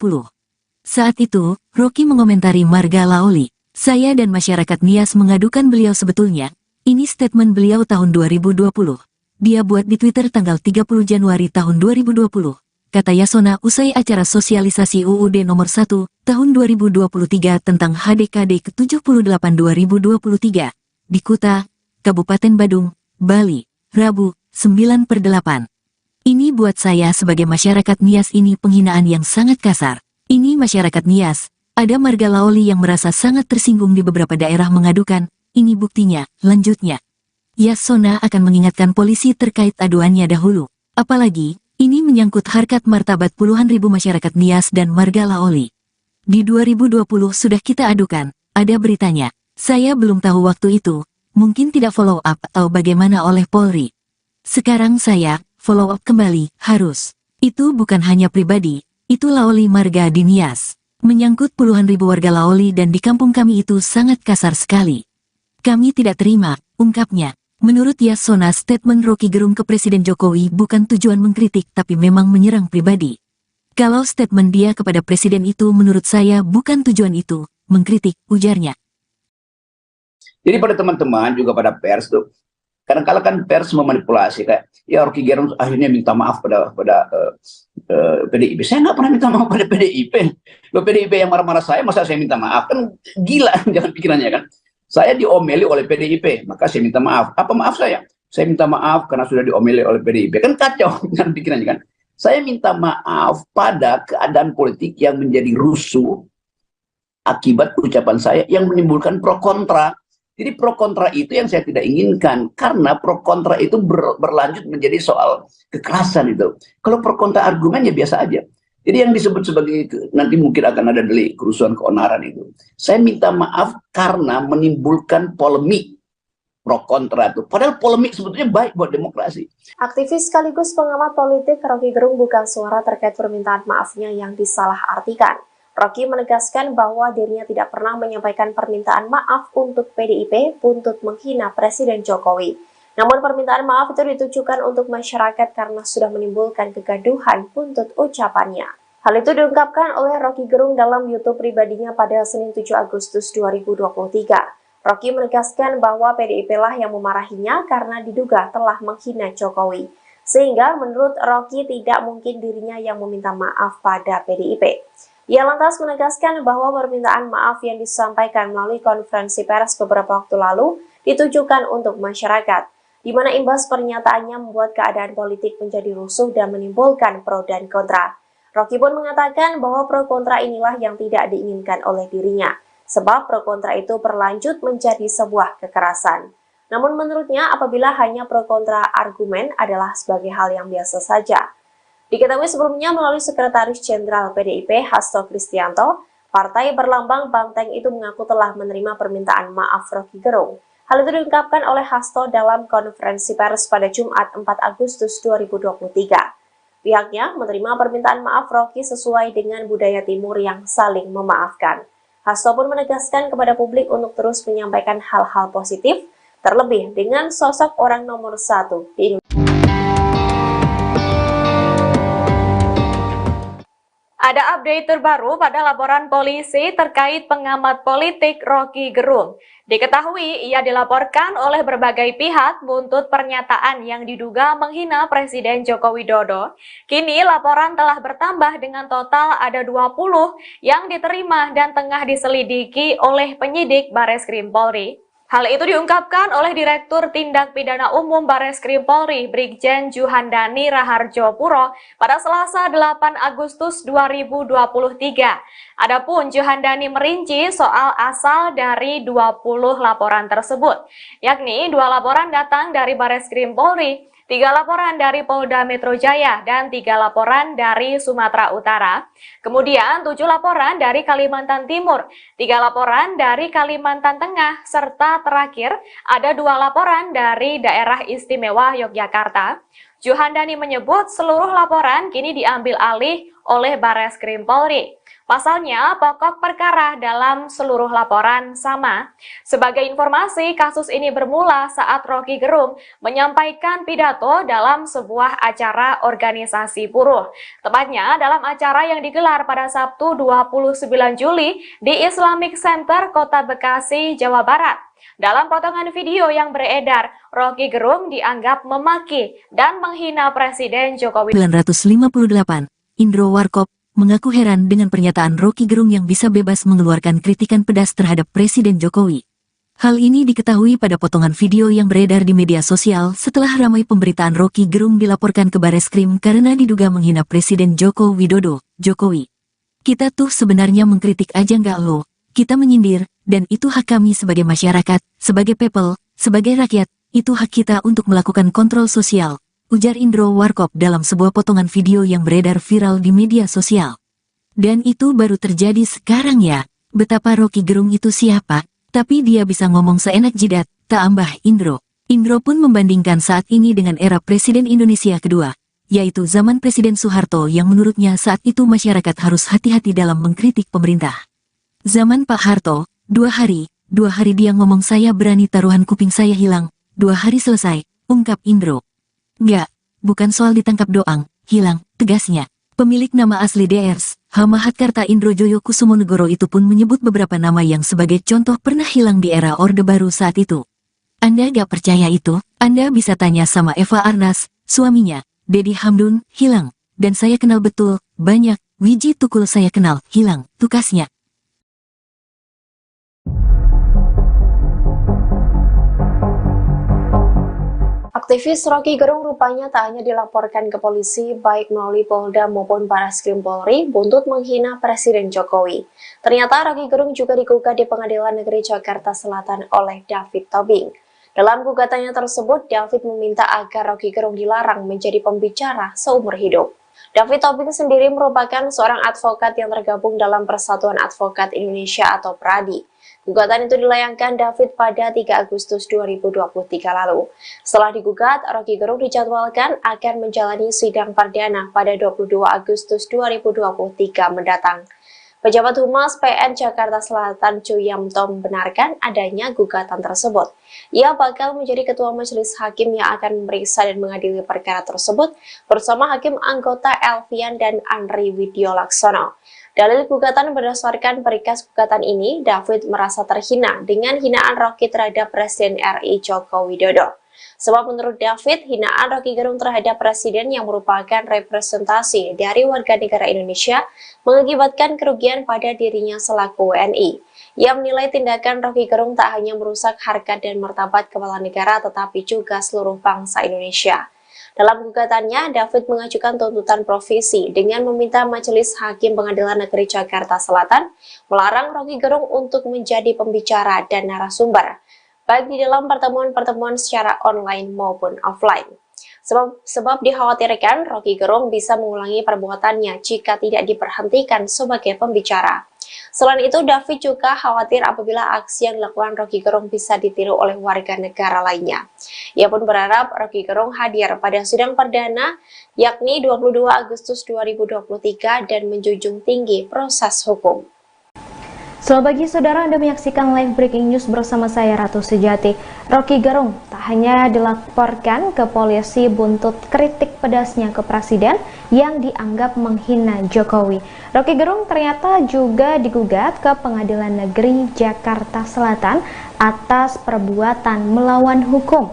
Speaker 1: Saat itu, Rocky mengomentari Marga Laoli. Saya dan masyarakat Nias mengadukan beliau sebetulnya. Ini statement beliau tahun 2020. Dia buat di Twitter tanggal 30 Januari tahun 2020. Kata Yasona usai acara sosialisasi UUD nomor 1 tahun 2023 tentang HDKD ke-78 2023 di Kuta, Kabupaten Badung, Bali, Rabu, 9/8. Ini buat saya sebagai masyarakat Nias ini penghinaan yang sangat kasar. Ini masyarakat Nias, ada Marga Laoli yang merasa sangat tersinggung di beberapa daerah mengadukan, ini buktinya, lanjutnya. Yasona akan mengingatkan polisi terkait aduannya dahulu. Apalagi, ini menyangkut harkat martabat puluhan ribu masyarakat Nias dan Marga Laoli. Di 2020 sudah kita adukan, ada beritanya. Saya belum tahu waktu itu, mungkin tidak follow up atau bagaimana oleh Polri. Sekarang saya, follow up kembali, harus. Itu bukan hanya pribadi, itu Laoli Marga di Nias. Menyangkut puluhan ribu warga Laoli dan di kampung kami itu sangat kasar sekali. Kami tidak terima, ungkapnya. Menurut Yasona, statement Rocky Gerung ke Presiden Jokowi bukan tujuan mengkritik tapi memang menyerang pribadi. Kalau statement dia kepada Presiden itu menurut saya bukan tujuan itu, mengkritik, ujarnya.
Speaker 2: Jadi pada teman-teman juga pada pers tuh, kadang-kala kan pers memanipulasi kayak, ya Rocky Gerung akhirnya minta maaf pada PDIP. Saya nggak pernah minta maaf pada PDIP. Loh PDIP yang marah-marah saya, masa saya minta maaf? Kan gila, jangan pikirannya kan. Saya diomeli oleh PDIP, maka saya minta maaf. Apa maaf saya? Saya minta maaf karena sudah diomeli oleh PDIP. Kan kacau, jangan pikirannya kan. Saya minta maaf pada keadaan politik yang menjadi rusuh akibat ucapan saya yang menimbulkan pro kontra. Jadi pro kontra itu yang saya tidak inginkan, karena pro kontra itu berlanjut menjadi soal kekerasan itu. Kalau pro kontra argumen ya biasa aja. Jadi yang disebut sebagai, nanti mungkin akan ada delik kerusuhan keonaran itu. Saya minta maaf karena menimbulkan polemik pro kontra itu. Padahal polemik sebetulnya baik buat demokrasi.
Speaker 3: Aktivis sekaligus pengamat politik Rocky Gerung buka suara terkait permintaan maafnya yang disalahartikan. Rocky menegaskan bahwa dirinya tidak pernah menyampaikan permintaan maaf untuk PDIP buntut menghina Presiden Jokowi. Namun permintaan maaf itu ditujukan untuk masyarakat karena sudah menimbulkan kegaduhan buntut ucapannya. Hal itu diungkapkan oleh Rocky Gerung dalam YouTube pribadinya pada Senin 7 Agustus 2023. Rocky menegaskan bahwa PDIP lah yang memarahinya karena diduga telah menghina Jokowi. Sehingga menurut Rocky tidak mungkin dirinya yang meminta maaf pada PDIP. Ia lantas menegaskan bahwa permintaan maaf yang disampaikan melalui konferensi pers beberapa waktu lalu ditujukan untuk masyarakat, di mana imbas pernyataannya membuat keadaan politik menjadi rusuh dan menimbulkan pro dan kontra. Rocky pun mengatakan bahwa pro kontra inilah yang tidak diinginkan oleh dirinya, sebab pro kontra itu berlanjut menjadi sebuah kekerasan. Namun menurutnya apabila hanya pro kontra argumen adalah sebagai hal yang biasa saja. Diketahui sebelumnya melalui Sekretaris Jenderal PDIP Hasto Kristianto, partai berlambang banteng itu mengaku telah menerima permintaan maaf Rocky Gerung. Hal itu diungkapkan oleh Hasto dalam konferensi pers pada Jumat 4 Agustus 2023. Pihaknya menerima permintaan maaf Rocky sesuai dengan budaya timur yang saling memaafkan. Hasto pun menegaskan kepada publik untuk terus menyampaikan hal-hal positif, terlebih dengan sosok orang nomor 1 di Indonesia.
Speaker 4: Ada update terbaru pada laporan polisi terkait pengamat politik Rocky Gerung. Diketahui ia dilaporkan oleh berbagai pihak buntut pernyataan yang diduga menghina Presiden Joko Widodo. Kini laporan telah bertambah dengan total ada 20 yang diterima dan tengah diselidiki oleh penyidik Bareskrim Polri. Hal itu diungkapkan oleh Direktur Tindak Pidana Umum Bareskrim Polri, Brigjen Juhandani Raharjo Puro pada Selasa 8 Agustus 2023. Adapun Juhandani merinci soal asal dari 20 laporan tersebut, yakni 2 laporan datang dari Bareskrim Polri, 3 laporan dari Polda Metro Jaya, dan 3 laporan dari Sumatera Utara. Kemudian 7 laporan dari Kalimantan Timur, 3 laporan dari Kalimantan Tengah, serta terakhir ada 2 laporan dari Daerah Istimewa Yogyakarta. Juhandani menyebut seluruh laporan kini diambil alih oleh Bareskrim Polri. Pasalnya, pokok perkara dalam seluruh laporan sama. Sebagai informasi, kasus ini bermula saat Roky Gerung menyampaikan pidato dalam sebuah acara organisasi buruh. Tepatnya dalam acara yang digelar pada Sabtu 29 Juli di Islamic Center Kota Bekasi, Jawa Barat. Dalam potongan video yang beredar, Roky Gerung dianggap memaki dan menghina Presiden Jokowi.
Speaker 1: 958, Indro Warkop mengaku heran dengan pernyataan Roky Gerung yang bisa bebas mengeluarkan kritikan pedas terhadap Presiden Jokowi. Hal ini diketahui pada potongan video yang beredar di media sosial setelah ramai pemberitaan Roky Gerung dilaporkan ke Bareskrim karena diduga menghina Presiden Joko Widodo. Jokowi, kita tuh sebenarnya mengkritik aja nggak lo, kita menyindir, dan itu hak kami sebagai masyarakat, sebagai people, sebagai rakyat, itu hak kita untuk melakukan kontrol sosial, ujar Indro Warkop dalam sebuah potongan video yang beredar viral di media sosial. Dan itu baru terjadi sekarang ya, betapa Roky Gerung itu siapa, tapi dia bisa ngomong seenak jidat, tak ambah Indro. Indro pun membandingkan saat ini dengan era Presiden Indonesia kedua, yaitu zaman Presiden Soeharto yang menurutnya saat itu masyarakat harus hati-hati dalam mengkritik pemerintah. Zaman Pak Harto, 2 hari dia ngomong saya berani taruhan kuping saya hilang, 2 hari selesai, ungkap Indro. Nggak, bukan soal ditangkap doang, hilang, tegasnya. Pemilik nama asli Drs. H. Mahatkarta Indro Joyo Kusumonegoro itu pun menyebut beberapa nama yang sebagai contoh pernah hilang di era Orde Baru saat itu. Anda gak percaya itu? Anda bisa tanya sama Eva Arnas, suaminya, Dedi Hamdun, hilang. Dan saya kenal betul, banyak, Wiji Tukul saya kenal, hilang, tukasnya.
Speaker 3: Aktivis Roky Gerung rupanya tak hanya dilaporkan ke polisi baik melalui Polda maupun Bareskrim Polri buntut menghina Presiden Jokowi. Ternyata Roky Gerung juga digugat di Pengadilan Negeri Jakarta Selatan oleh David Tobing. Dalam gugatannya tersebut, David meminta agar Roky Gerung dilarang menjadi pembicara seumur hidup. David Tobing sendiri merupakan seorang advokat yang tergabung dalam Persatuan Advokat Indonesia atau PRADI. Gugatan itu dilayangkan David pada 3 Agustus 2023 lalu. Setelah digugat, Roky Gerung dijadwalkan akan menjalani sidang perdana pada 22 Agustus 2023 mendatang. Pejabat Humas PN Jakarta Selatan Chu Yamto membenarkan adanya gugatan tersebut. Ia bakal menjadi ketua majelis hakim yang akan memeriksa dan mengadili perkara tersebut bersama hakim anggota Elvian dan Andri Widiolaksono. Dalil gugatan berdasarkan perikas gugatan ini, David merasa terhina dengan hinaan Roky terhadap Presiden RI Joko Widodo. Sebab menurut David, hinaan Roky Gerung terhadap Presiden yang merupakan representasi dari warga negara Indonesia mengakibatkan kerugian pada dirinya selaku WNI. Ia menilai tindakan Roky Gerung tak hanya merusak harkat dan martabat kepala negara tetapi juga seluruh bangsa Indonesia. Dalam gugatannya, David mengajukan tuntutan provisi dengan meminta Majelis Hakim Pengadilan Negeri Jakarta Selatan melarang Roky Gerung untuk menjadi pembicara dan narasumber, baik di dalam pertemuan-pertemuan secara online maupun offline. Sebab dikhawatirkan Roky Gerung bisa mengulangi perbuatannya jika tidak diberhentikan sebagai pembicara. Selain itu, David juga khawatir apabila aksi yang dilakukan Roky Gerung bisa ditiru oleh warga negara lainnya. Ia pun berharap Roky Gerung hadir pada sidang perdana yakni 22 Agustus 2023 dan menjunjung tinggi proses hukum.
Speaker 5: Selamat pagi saudara, Anda menyaksikan live breaking news bersama saya Ratu Sejati. Roky Gerung tak hanya dilaporkan ke polisi buntut kritik pedasnya ke Presiden yang dianggap menghina Jokowi. Roky Gerung ternyata juga digugat ke Pengadilan Negeri Jakarta Selatan atas perbuatan melawan hukum.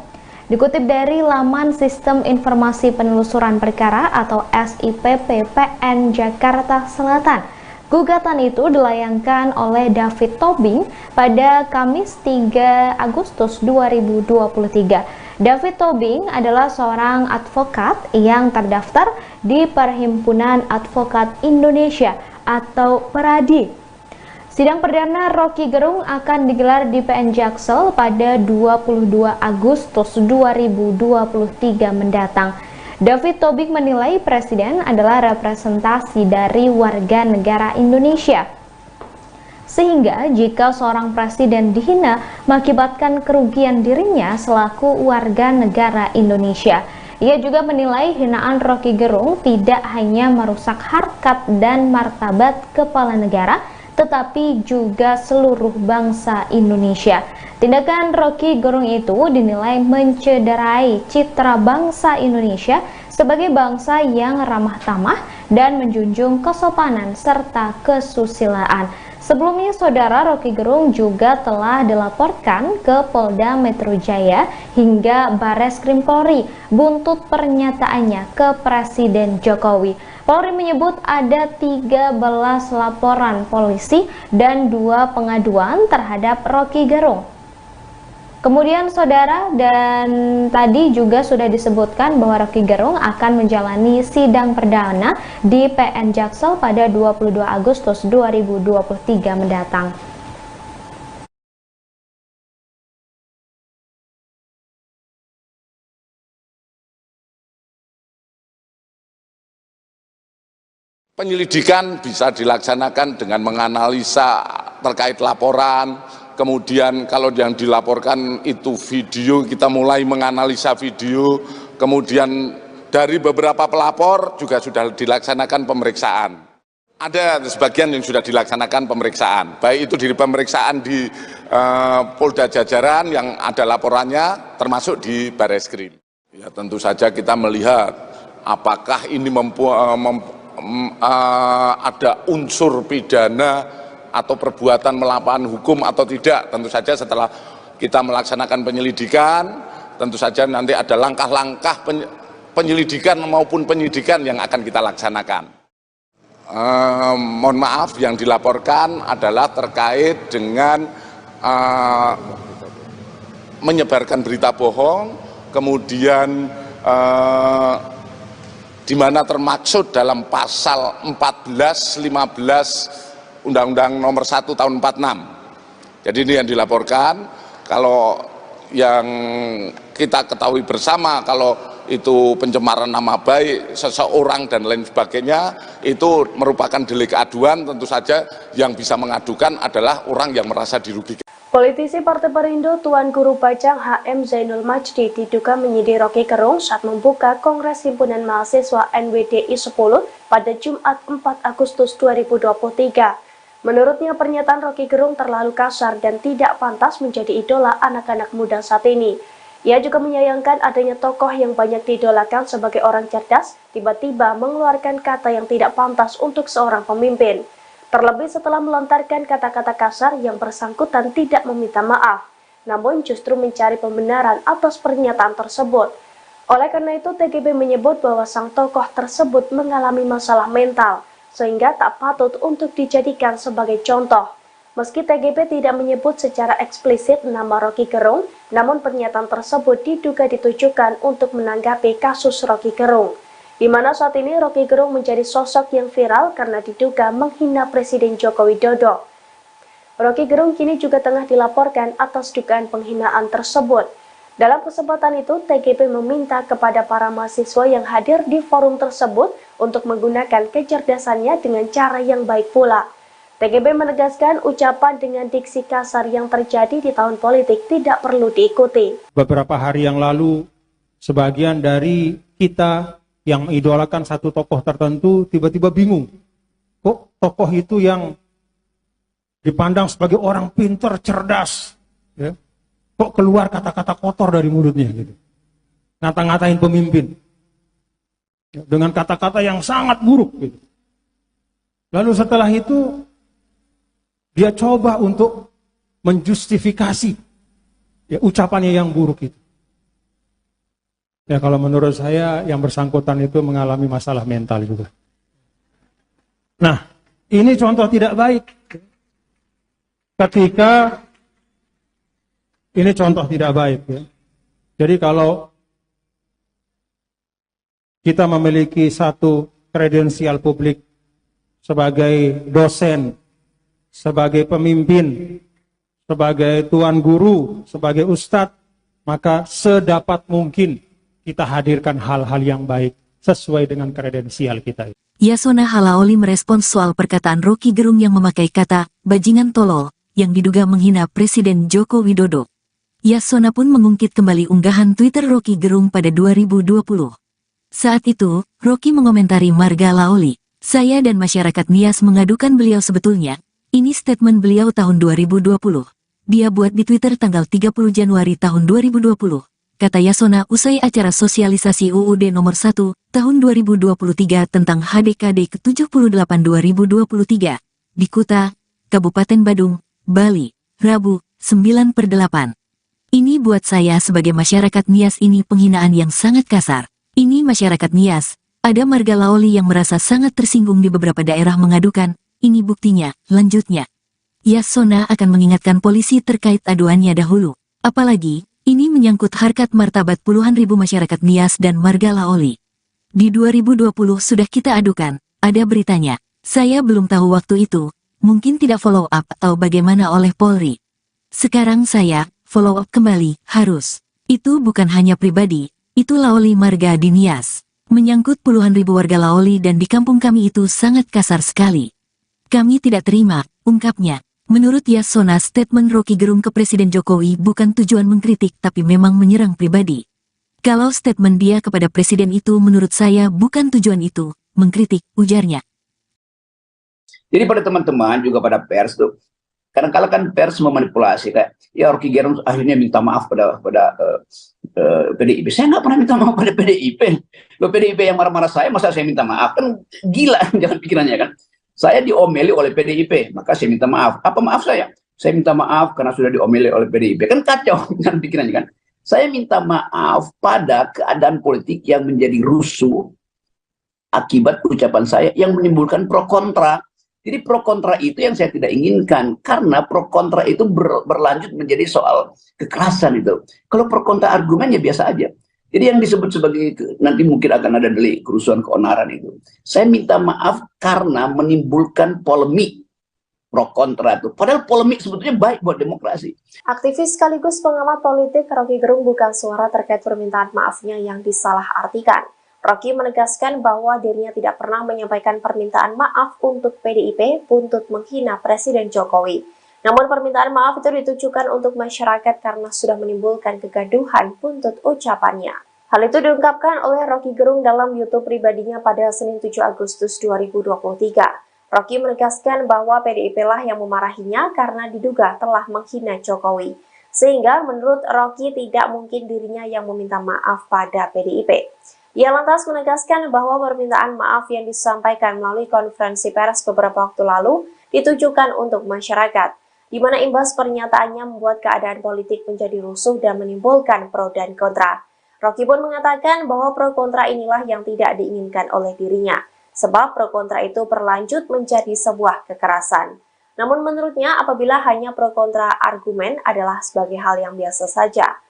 Speaker 5: Dikutip dari laman Sistem Informasi Penelusuran Perkara atau SIPP PN Jakarta Selatan, gugatan itu dilayangkan oleh David Tobing pada Kamis 3 Agustus 2023. David Tobing adalah seorang advokat yang terdaftar di Perhimpunan Advokat Indonesia atau PRADI. Sidang perdana Roky Gerung akan digelar di PN Jaksel pada 22 Agustus 2023 mendatang. David Tobing menilai Presiden adalah representasi dari warga negara Indonesia. Sehingga jika seorang presiden dihina mengakibatkan kerugian dirinya selaku warga negara Indonesia. Ia juga menilai hinaan Roky Gerung tidak hanya merusak harkat dan martabat kepala negara, tetapi juga seluruh bangsa Indonesia. Tindakan Roky Gerung itu dinilai mencederai citra bangsa Indonesia sebagai bangsa yang ramah tamah dan menjunjung kesopanan serta kesusilaan. Sebelumnya, Saudara, Roky Gerung juga telah dilaporkan ke Polda Metro Jaya hingga Barreskrim Polri buntut pernyataannya ke Presiden Jokowi. Polri menyebut ada 13 laporan polisi dan 2 pengaduan terhadap Roky Gerung. Kemudian, Saudara, dan tadi juga sudah disebutkan bahwa Roky Gerung akan menjalani sidang perdana di PN Jaksel pada 22 Agustus 2023 mendatang.
Speaker 6: Penyelidikan bisa dilaksanakan dengan menganalisa terkait laporan. Kemudian kalau yang dilaporkan itu video, kita mulai menganalisa video. Kemudian dari beberapa pelapor juga sudah dilaksanakan pemeriksaan. Ada sebagian yang sudah dilaksanakan pemeriksaan, baik itu di pemeriksaan di Polda Jajaran yang ada laporannya, termasuk di Barreskrim. Ya, tentu saja kita melihat apakah ini ada unsur pidana atau perbuatan melawan hukum atau tidak. Tentu saja setelah kita melaksanakan penyelidikan, tentu saja nanti ada langkah-langkah penyelidikan maupun penyidikan yang akan kita laksanakan. Mohon maaf, yang dilaporkan adalah terkait dengan menyebarkan berita bohong, kemudian di mana termaksud dalam pasal 14, 15 Undang-Undang Nomor 1 Tahun 46. Jadi ini yang dilaporkan. Kalau yang kita ketahui bersama, kalau itu pencemaran nama baik seseorang dan lain sebagainya, itu merupakan delik aduan. Tentu saja yang bisa mengadukan adalah orang yang merasa dirugikan.
Speaker 3: Politisi Partai Perindo Tuan Guru Bajang HM Zainul Majdi diduga menyindir Roky Gerung saat membuka Kongres Himpunan Mahasiswa NWDI 10 pada Jumat 4 Agustus 2023. Menurutnya, pernyataan Roky Gerung terlalu kasar dan tidak pantas menjadi idola anak-anak muda saat ini. Ia juga menyayangkan adanya tokoh yang banyak diidolakan sebagai orang cerdas, tiba-tiba mengeluarkan kata yang tidak pantas untuk seorang pemimpin. Terlebih setelah melontarkan kata-kata kasar yang bersangkutan tidak meminta maaf, namun justru mencari pembenaran atas pernyataan tersebut. Oleh karena itu, TGB menyebut bahwa sang tokoh tersebut mengalami masalah mental, sehingga tak patut untuk dijadikan sebagai contoh. Meski TGB tidak menyebut secara eksplisit nama Roky Gerung, namun pernyataan tersebut diduga ditujukan untuk menanggapi kasus Roky Gerung, di mana saat ini Roky Gerung menjadi sosok yang viral karena diduga menghina Presiden Joko Widodo. Roky Gerung kini juga tengah dilaporkan atas dugaan penghinaan tersebut. Dalam kesempatan itu, TGB meminta kepada para mahasiswa yang hadir di forum tersebut untuk menggunakan kecerdasannya dengan cara yang baik pula. TGB menegaskan ucapan dengan diksi kasar yang terjadi di tahun politik tidak perlu diikuti.
Speaker 7: Beberapa hari yang lalu, sebagian dari kita yang mengidolakan satu tokoh tertentu tiba-tiba bingung. Kok tokoh itu yang dipandang sebagai orang pintar, cerdas, ya? Kok keluar kata-kata kotor dari mulutnya gitu. Ngata-ngatain pemimpin. Dengan kata-kata yang sangat buruk gitu. Lalu setelah itu dia coba untuk menjustifikasi ya ucapannya yang buruk itu. Ya kalau menurut saya yang bersangkutan itu mengalami masalah mental juga. Nah, ini contoh tidak baik. Ketika ini contoh tidak baik ya. Jadi kalau kita memiliki satu kredensial publik sebagai dosen, sebagai pemimpin, sebagai tuan guru, sebagai ustadz, maka sedapat mungkin kita hadirkan hal-hal yang baik sesuai dengan kredensial kita.
Speaker 1: Yasona Halaoli merespons soal perkataan Roky Gerung yang memakai kata bajingan tolol yang diduga menghina Presiden Joko Widodo. Yasona pun mengungkit kembali unggahan Twitter Rocky Gerung pada 2020. Saat itu, Rocky mengomentari Marga Laoli. Saya dan masyarakat Nias mengadukan beliau sebetulnya. Ini statement beliau tahun 2020. Dia buat di Twitter tanggal 30 Januari tahun 2020. Kata Yasona usai acara sosialisasi UUD nomor 1 tahun 2023 tentang HDKD ke-78 2023 di Kuta, Kabupaten Badung, Bali, Rabu, 9/8. Ini buat saya sebagai masyarakat Nias ini penghinaan yang sangat kasar. Ini masyarakat Nias, ada Marga Laoli yang merasa sangat tersinggung di beberapa daerah mengadukan, ini buktinya, lanjutnya. Yasona akan mengingatkan polisi terkait aduannya dahulu. Apalagi, ini menyangkut harkat martabat puluhan ribu masyarakat Nias dan Marga Laoli. Di 2020 sudah kita adukan, ada beritanya. Saya belum tahu waktu itu, mungkin tidak follow up atau bagaimana oleh Polri. Sekarang saya, follow up kembali, harus. Itu bukan hanya pribadi, itu Laoli Marga di Nias. Menyangkut puluhan ribu warga Laoli dan di kampung kami itu sangat kasar sekali. Kami tidak terima, ungkapnya. Menurut Yasona, statement Rocky Gerung ke Presiden Jokowi bukan tujuan mengkritik tapi memang menyerang pribadi. Kalau statement dia kepada Presiden itu menurut saya bukan tujuan itu, mengkritik, ujarnya.
Speaker 2: Jadi pada teman-teman juga pada pers tuh, kadang-kala kan pers memanipulasi kayak, ya Rocky Gerung akhirnya minta maaf pada PDIP. Saya nggak pernah minta maaf pada PDIP. Loh, PDIP yang marah-marah saya, masa saya minta maaf? Kan gila, jangan pikirannya kan. Saya diomeli oleh PDIP, maka saya minta maaf. Apa maaf saya? Saya minta maaf karena sudah diomeli oleh PDIP. Kan kacau, jangan pikirannya kan. Saya minta maaf pada keadaan politik yang menjadi rusuh akibat ucapan saya yang menimbulkan pro kontra. Jadi pro kontra itu yang saya tidak inginkan, karena pro kontra itu berlanjut menjadi soal kekerasan itu. Kalau pro kontra argumen ya biasa aja. Jadi yang disebut sebagai, nanti mungkin akan ada delik kerusuhan keonaran itu. Saya minta maaf karena menimbulkan polemik pro kontra itu. Padahal polemik sebetulnya baik buat demokrasi.
Speaker 3: Aktivis sekaligus pengamat politik Rocky Gerung buka suara terkait permintaan maafnya yang disalahartikan. Rocky menegaskan bahwa dirinya tidak pernah menyampaikan permintaan maaf untuk PDIP buntut menghina Presiden Jokowi. Namun permintaan maaf itu ditujukan untuk masyarakat karena sudah menimbulkan kegaduhan buntut ucapannya. Hal itu diungkapkan oleh Rocky Gerung dalam YouTube pribadinya pada Senin 7 Agustus 2023. Rocky menegaskan bahwa PDIP lah yang memarahinya karena diduga telah menghina Jokowi. Sehingga menurut Rocky tidak mungkin dirinya yang meminta maaf pada PDIP. Ia lantas menegaskan bahwa permintaan maaf yang disampaikan melalui konferensi pers beberapa waktu lalu ditujukan untuk masyarakat, di mana imbas pernyataannya membuat keadaan politik menjadi rusuh dan menimbulkan pro dan kontra. Rocky pun mengatakan bahwa pro kontra inilah yang tidak diinginkan oleh dirinya, sebab pro kontra itu berlanjut menjadi sebuah kekerasan. Namun menurutnya apabila hanya pro kontra argumen adalah sebagai hal yang biasa saja.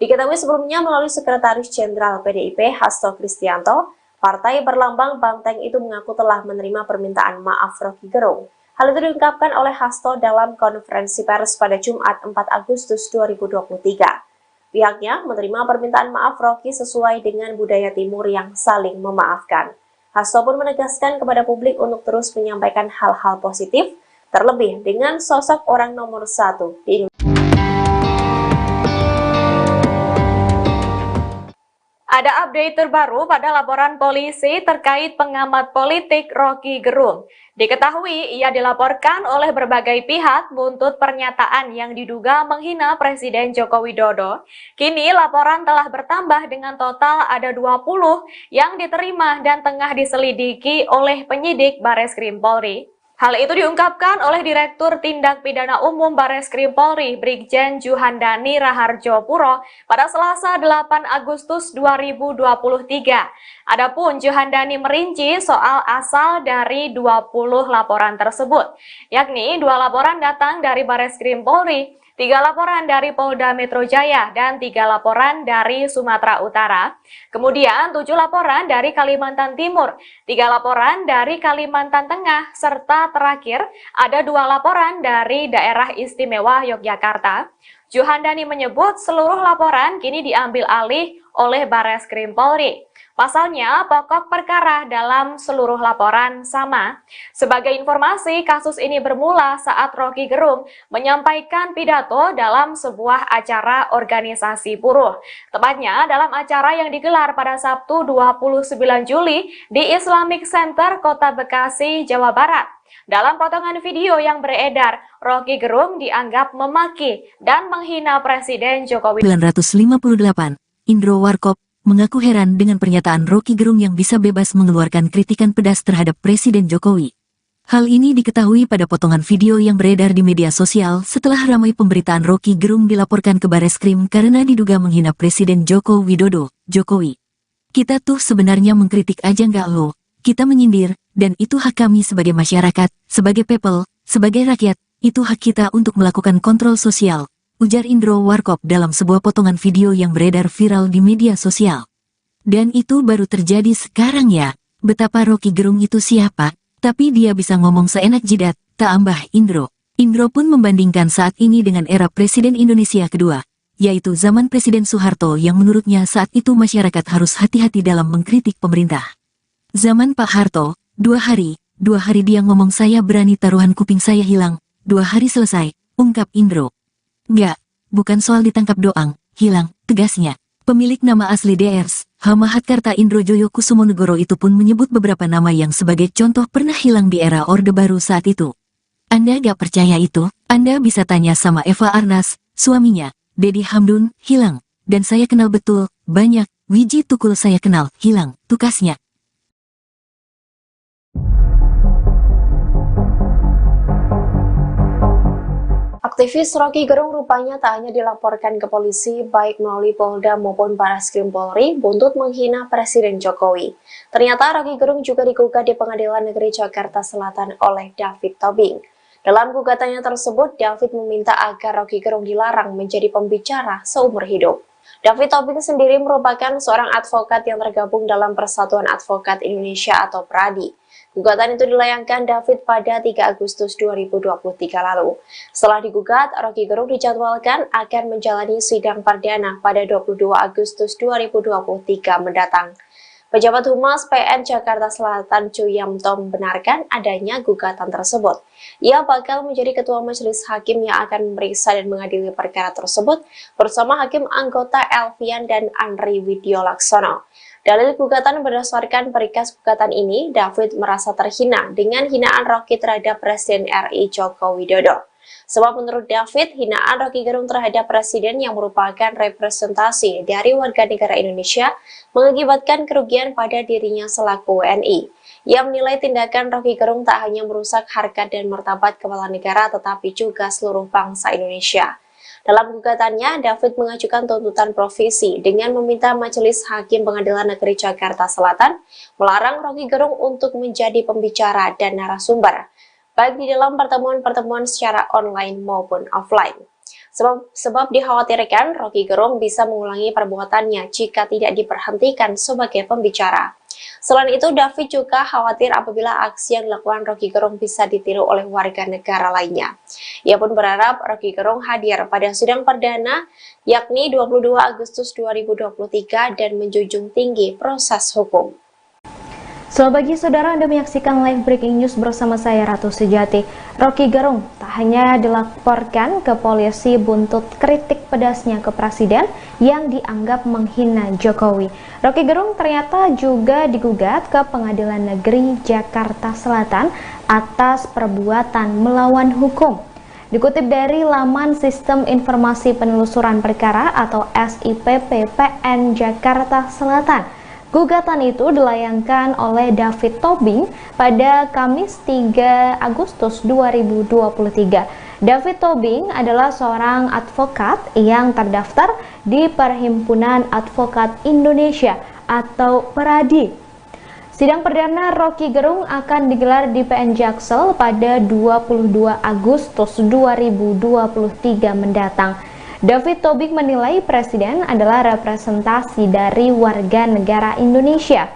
Speaker 3: Diketahui sebelumnya melalui Sekretaris Jenderal PDIP Hasto Kristianto, partai berlambang banteng itu mengaku telah menerima permintaan maaf Rocky Gerung. Hal itu diungkapkan oleh Hasto dalam konferensi pers pada Jumat 4 Agustus 2023. Pihaknya menerima permintaan maaf Rocky sesuai dengan budaya timur yang saling memaafkan. Hasto pun menegaskan kepada publik untuk terus menyampaikan hal-hal positif, terlebih dengan sosok orang nomor 1 di Indonesia.
Speaker 4: Ada update terbaru pada laporan polisi terkait pengamat politik Rocky Gerung. Diketahui ia dilaporkan oleh berbagai pihak buntut pernyataan yang diduga menghina Presiden Joko Widodo. Kini laporan telah bertambah dengan total ada 20 yang diterima dan tengah diselidiki oleh penyidik Bareskrim Polri. Hal itu diungkapkan oleh Direktur Tindak Pidana Umum Bareskrim Polri, Brigjen Juhandani Raharjo Puro, pada Selasa 8 Agustus 2023. Adapun Juhandani merinci soal asal dari 20 laporan tersebut, yakni 2 laporan datang dari Bareskrim Polri, 3 laporan dari Polda Metro Jaya, dan 3 laporan dari Sumatera Utara. Kemudian 7 laporan dari Kalimantan Timur, 3 laporan dari Kalimantan Tengah, serta terakhir ada 2 laporan dari Daerah Istimewa Yogyakarta. Juhandani menyebut seluruh laporan kini diambil alih oleh Bareskrim Polri. Pasalnya, pokok perkara dalam seluruh laporan sama. Sebagai informasi, kasus ini bermula saat Roky Gerung menyampaikan pidato dalam sebuah acara organisasi buruh. Tepatnya dalam acara yang digelar pada Sabtu 29 Juli di Islamic Center Kota Bekasi, Jawa Barat. Dalam potongan video yang beredar, Roky Gerung dianggap memaki dan menghina Presiden Jokowi.
Speaker 1: 958, Indro Warkop mengaku heran dengan pernyataan Roky Gerung yang bisa bebas mengeluarkan kritikan pedas terhadap Presiden Jokowi. Hal ini diketahui pada potongan video yang beredar di media sosial setelah ramai pemberitaan Roky Gerung dilaporkan ke Bareskrim karena diduga menghina Presiden Joko Widodo. Jokowi, kita tuh sebenarnya mengkritik aja nggak lo, kita menyindir, dan itu hak kami sebagai masyarakat, sebagai people, sebagai rakyat, itu hak kita untuk melakukan kontrol sosial, ujar Indro Warkop dalam sebuah potongan video yang beredar viral di media sosial. Dan itu baru terjadi sekarang ya, betapa Roky Gerung itu siapa, tapi dia bisa ngomong seenak jidat, tak ambah Indro. Indro pun membandingkan saat ini dengan era Presiden Indonesia kedua, yaitu zaman Presiden Soeharto yang menurutnya saat itu masyarakat harus hati-hati dalam mengkritik pemerintah. Zaman Pak Harto, 2 hari dia ngomong saya berani taruhan kuping saya hilang, 2 hari selesai, ungkap Indro. Nggak, bukan soal ditangkap doang, hilang, tegasnya. Pemilik nama asli Drs. H. Mahatkarta Indro Joyo Kusumonegoro itu pun menyebut beberapa nama yang sebagai contoh pernah hilang di era Orde Baru saat itu. Anda gak percaya itu? Anda bisa tanya sama Eva Arnas, suaminya, Dedi Hamdun, hilang. Dan saya kenal betul, banyak, Wiji Tukul saya kenal, hilang, tukasnya.
Speaker 3: Aktivis Roky Gerung rupanya tak hanya dilaporkan ke polisi baik melalui Polda maupun Bareskrim Polri buntut menghina Presiden Jokowi. Ternyata Roky Gerung juga digugat di Pengadilan Negeri Jakarta Selatan oleh David Tobing. Dalam gugatannya tersebut, David meminta agar Roky Gerung dilarang menjadi pembicara seumur hidup. David Tobing sendiri merupakan seorang advokat yang tergabung dalam Persatuan Advokat Indonesia atau PRADI. Gugatan itu dilayangkan David pada 3 Agustus 2023 lalu. Setelah digugat, Roky Gerung dijadwalkan akan menjalani sidang perdana pada 22 Agustus 2023 mendatang. Pejabat Humas PN Jakarta Selatan Chu Yamto membenarkan adanya gugatan tersebut. Ia bakal menjadi ketua majelis hakim yang akan memeriksa dan mengadili perkara tersebut bersama hakim anggota Elvian dan Andri Widiolaksono. Dalil gugatan berdasarkan perikas gugatan ini, David merasa terhina dengan hinaan Roky terhadap Presiden RI Joko Widodo. Sebab menurut David, hinaan Roky Gerung terhadap Presiden yang merupakan representasi dari warga negara Indonesia mengakibatkan kerugian pada dirinya selaku WNI. Ia menilai tindakan Roky Gerung tak hanya merusak harkat dan martabat kepala negara tetapi juga seluruh bangsa Indonesia. Dalam gugatannya, David mengajukan tuntutan provisi dengan meminta Majelis Hakim Pengadilan Negeri Jakarta Selatan melarang Roky Gerung untuk menjadi pembicara dan narasumber, baik di dalam pertemuan-pertemuan secara online maupun offline. Sebab dikhawatirkan Roky Gerung bisa mengulangi perbuatannya jika tidak diberhentikan sebagai pembicara. Selain itu, David juga khawatir apabila aksi yang dilakukan Roky Gerung bisa ditiru oleh warga negara lainnya. Ia pun berharap Roky Gerung hadir pada sidang perdana yakni 22 Agustus 2023 dan menjunjung tinggi proses hukum.
Speaker 5: Selamat pagi saudara, Anda menyaksikan live breaking news bersama saya Ratu Sejati. Roky Gerung tak hanya dilaporkan ke polisi buntut kritik pedasnya ke Presiden yang dianggap menghina Jokowi. Roky Gerung ternyata juga digugat ke Pengadilan Negeri Jakarta Selatan atas perbuatan melawan hukum. Dikutip dari laman Sistem Informasi Penelusuran Perkara atau SIPP PN Jakarta Selatan, gugatan itu dilayangkan oleh David Tobing pada Kamis 3 Agustus 2023. David Tobing adalah seorang advokat yang terdaftar di Perhimpunan Advokat Indonesia atau PRADI. Sidang perdana Roky Gerung akan digelar di PN Jaksel pada 22 Agustus 2023 mendatang. David Tobing menilai Presiden adalah representasi dari warga negara Indonesia.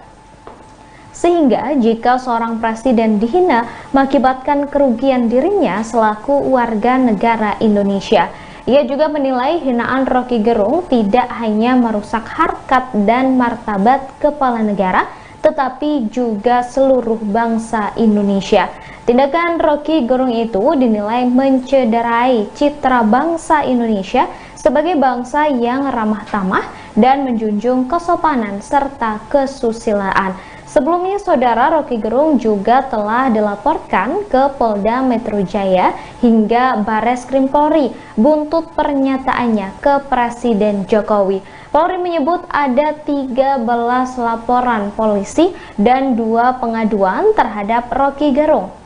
Speaker 5: Sehingga jika seorang presiden dihina mengakibatkan kerugian dirinya selaku warga negara Indonesia. Ia juga menilai hinaan Roky Gerung tidak hanya merusak harkat dan martabat kepala negara, tetapi juga seluruh bangsa Indonesia. Tindakan Roky Gerung itu dinilai mencederai citra bangsa Indonesia sebagai bangsa yang ramah tamah dan menjunjung kesopanan serta kesusilaan. Sebelumnya, Saudara, Roky Gerung juga telah dilaporkan ke Polda Metro Jaya hingga Barreskrim Polri buntut pernyataannya ke Presiden Jokowi. Polri menyebut ada 13 laporan polisi dan 2 pengaduan terhadap Roky Gerung.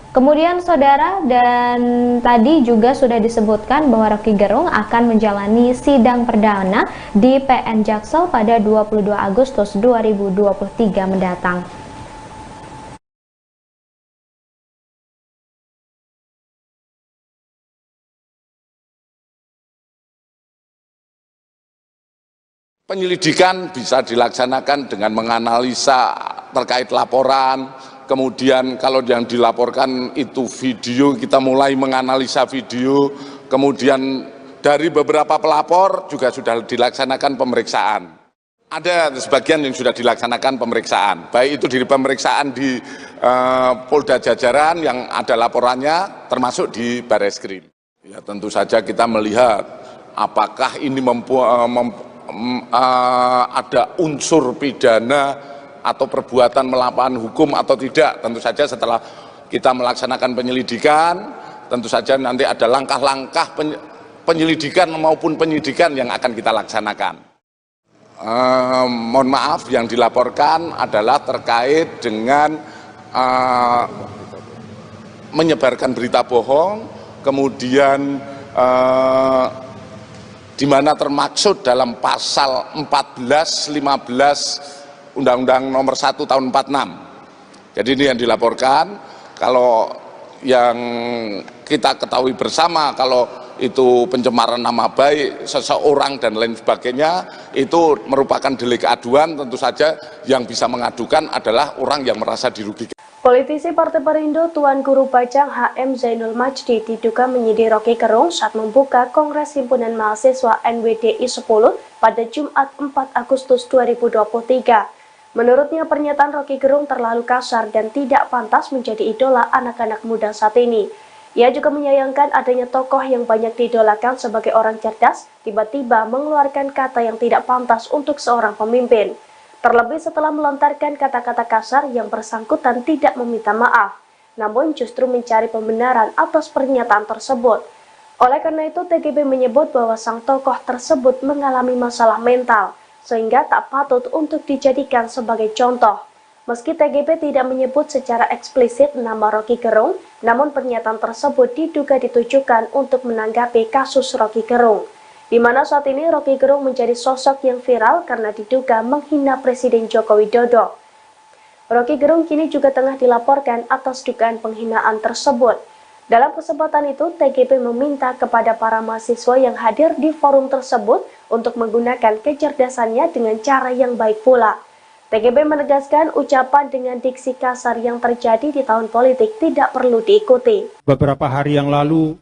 Speaker 5: Kemudian, Saudara, dan tadi juga sudah disebutkan bahwa Roky Gerung akan menjalani sidang perdana di PN Jaksel pada 22 Agustus 2023 mendatang.
Speaker 6: Penyelidikan bisa dilaksanakan dengan menganalisa terkait laporan. Kemudian kalau yang dilaporkan itu video, kita mulai menganalisa video. Kemudian dari beberapa pelapor juga sudah dilaksanakan pemeriksaan. Ada sebagian yang sudah dilaksanakan pemeriksaan, baik itu di pemeriksaan di Polda Jajaran yang ada laporannya, termasuk di Barreskrim. Ya, tentu saja kita melihat apakah ini ada unsur pidana atau perbuatan melawan hukum atau tidak. Tentu saja setelah kita melaksanakan penyelidikan, tentu saja nanti ada langkah-langkah penyelidikan maupun penyidikan yang akan kita laksanakan. Mohon maaf, yang dilaporkan adalah terkait dengan menyebarkan berita bohong, kemudian di mana termaksud dalam pasal 14, 15 Undang-Undang Nomor 1 Tahun 46. Jadi ini yang dilaporkan. Kalau yang kita ketahui bersama, kalau itu pencemaran nama baik seseorang dan lain sebagainya, itu merupakan delik aduan. Tentu saja yang bisa mengadukan adalah orang yang merasa dirugikan.
Speaker 3: Politisi Partai Perindo Tuan Guru Bajang HM Zainul Majdi diduga menyindir Roky Gerung saat membuka Kongres Himpunan Mahasiswa NWDI 10 pada Jumat 4 Agustus 2023. Menurutnya, pernyataan Roky Gerung terlalu kasar dan tidak pantas menjadi idola anak-anak muda saat ini. Ia juga menyayangkan adanya tokoh yang banyak diidolakan sebagai orang cerdas, tiba-tiba mengeluarkan kata yang tidak pantas untuk seorang pemimpin. Terlebih setelah melontarkan kata-kata kasar yang bersangkutan tidak meminta maaf, namun justru mencari pembenaran atas pernyataan tersebut. Oleh karena itu, TGB menyebut bahwa sang tokoh tersebut mengalami masalah mental, sehingga tak patut untuk dijadikan sebagai contoh. Meski TGB tidak menyebut secara eksplisit nama Roky Gerung, namun pernyataan tersebut diduga ditujukan untuk menanggapi kasus Roky Gerung, di mana saat ini Roky Gerung menjadi sosok yang viral karena diduga menghina Presiden Joko Widodo. Roky Gerung kini juga tengah dilaporkan atas dugaan penghinaan tersebut. Dalam kesempatan itu, TGB meminta kepada para mahasiswa yang hadir di forum tersebut untuk menggunakan kecerdasannya dengan cara yang baik pula. TGB menegaskan ucapan dengan diksi kasar yang terjadi di tahun politik tidak perlu diikuti.
Speaker 7: Beberapa hari yang lalu,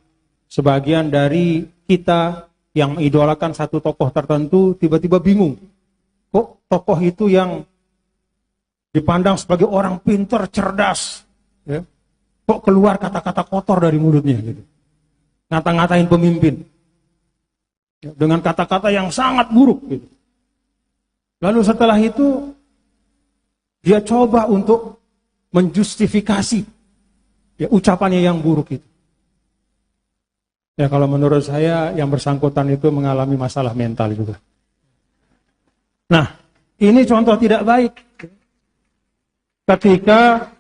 Speaker 7: sebagian dari kita yang mengidolakan satu tokoh tertentu tiba-tiba bingung. Kok tokoh itu yang dipandang sebagai orang pintar, cerdas, ya, kok keluar kata-kata kotor dari mulutnya gitu. Ngata-ngatain pemimpin dengan kata-kata yang sangat buruk gitu. Lalu setelah itu dia coba untuk menjustifikasi ya ucapannya yang buruk itu. Ya, kalau menurut saya yang bersangkutan itu mengalami masalah mental juga. Nah, ini contoh tidak baik ketika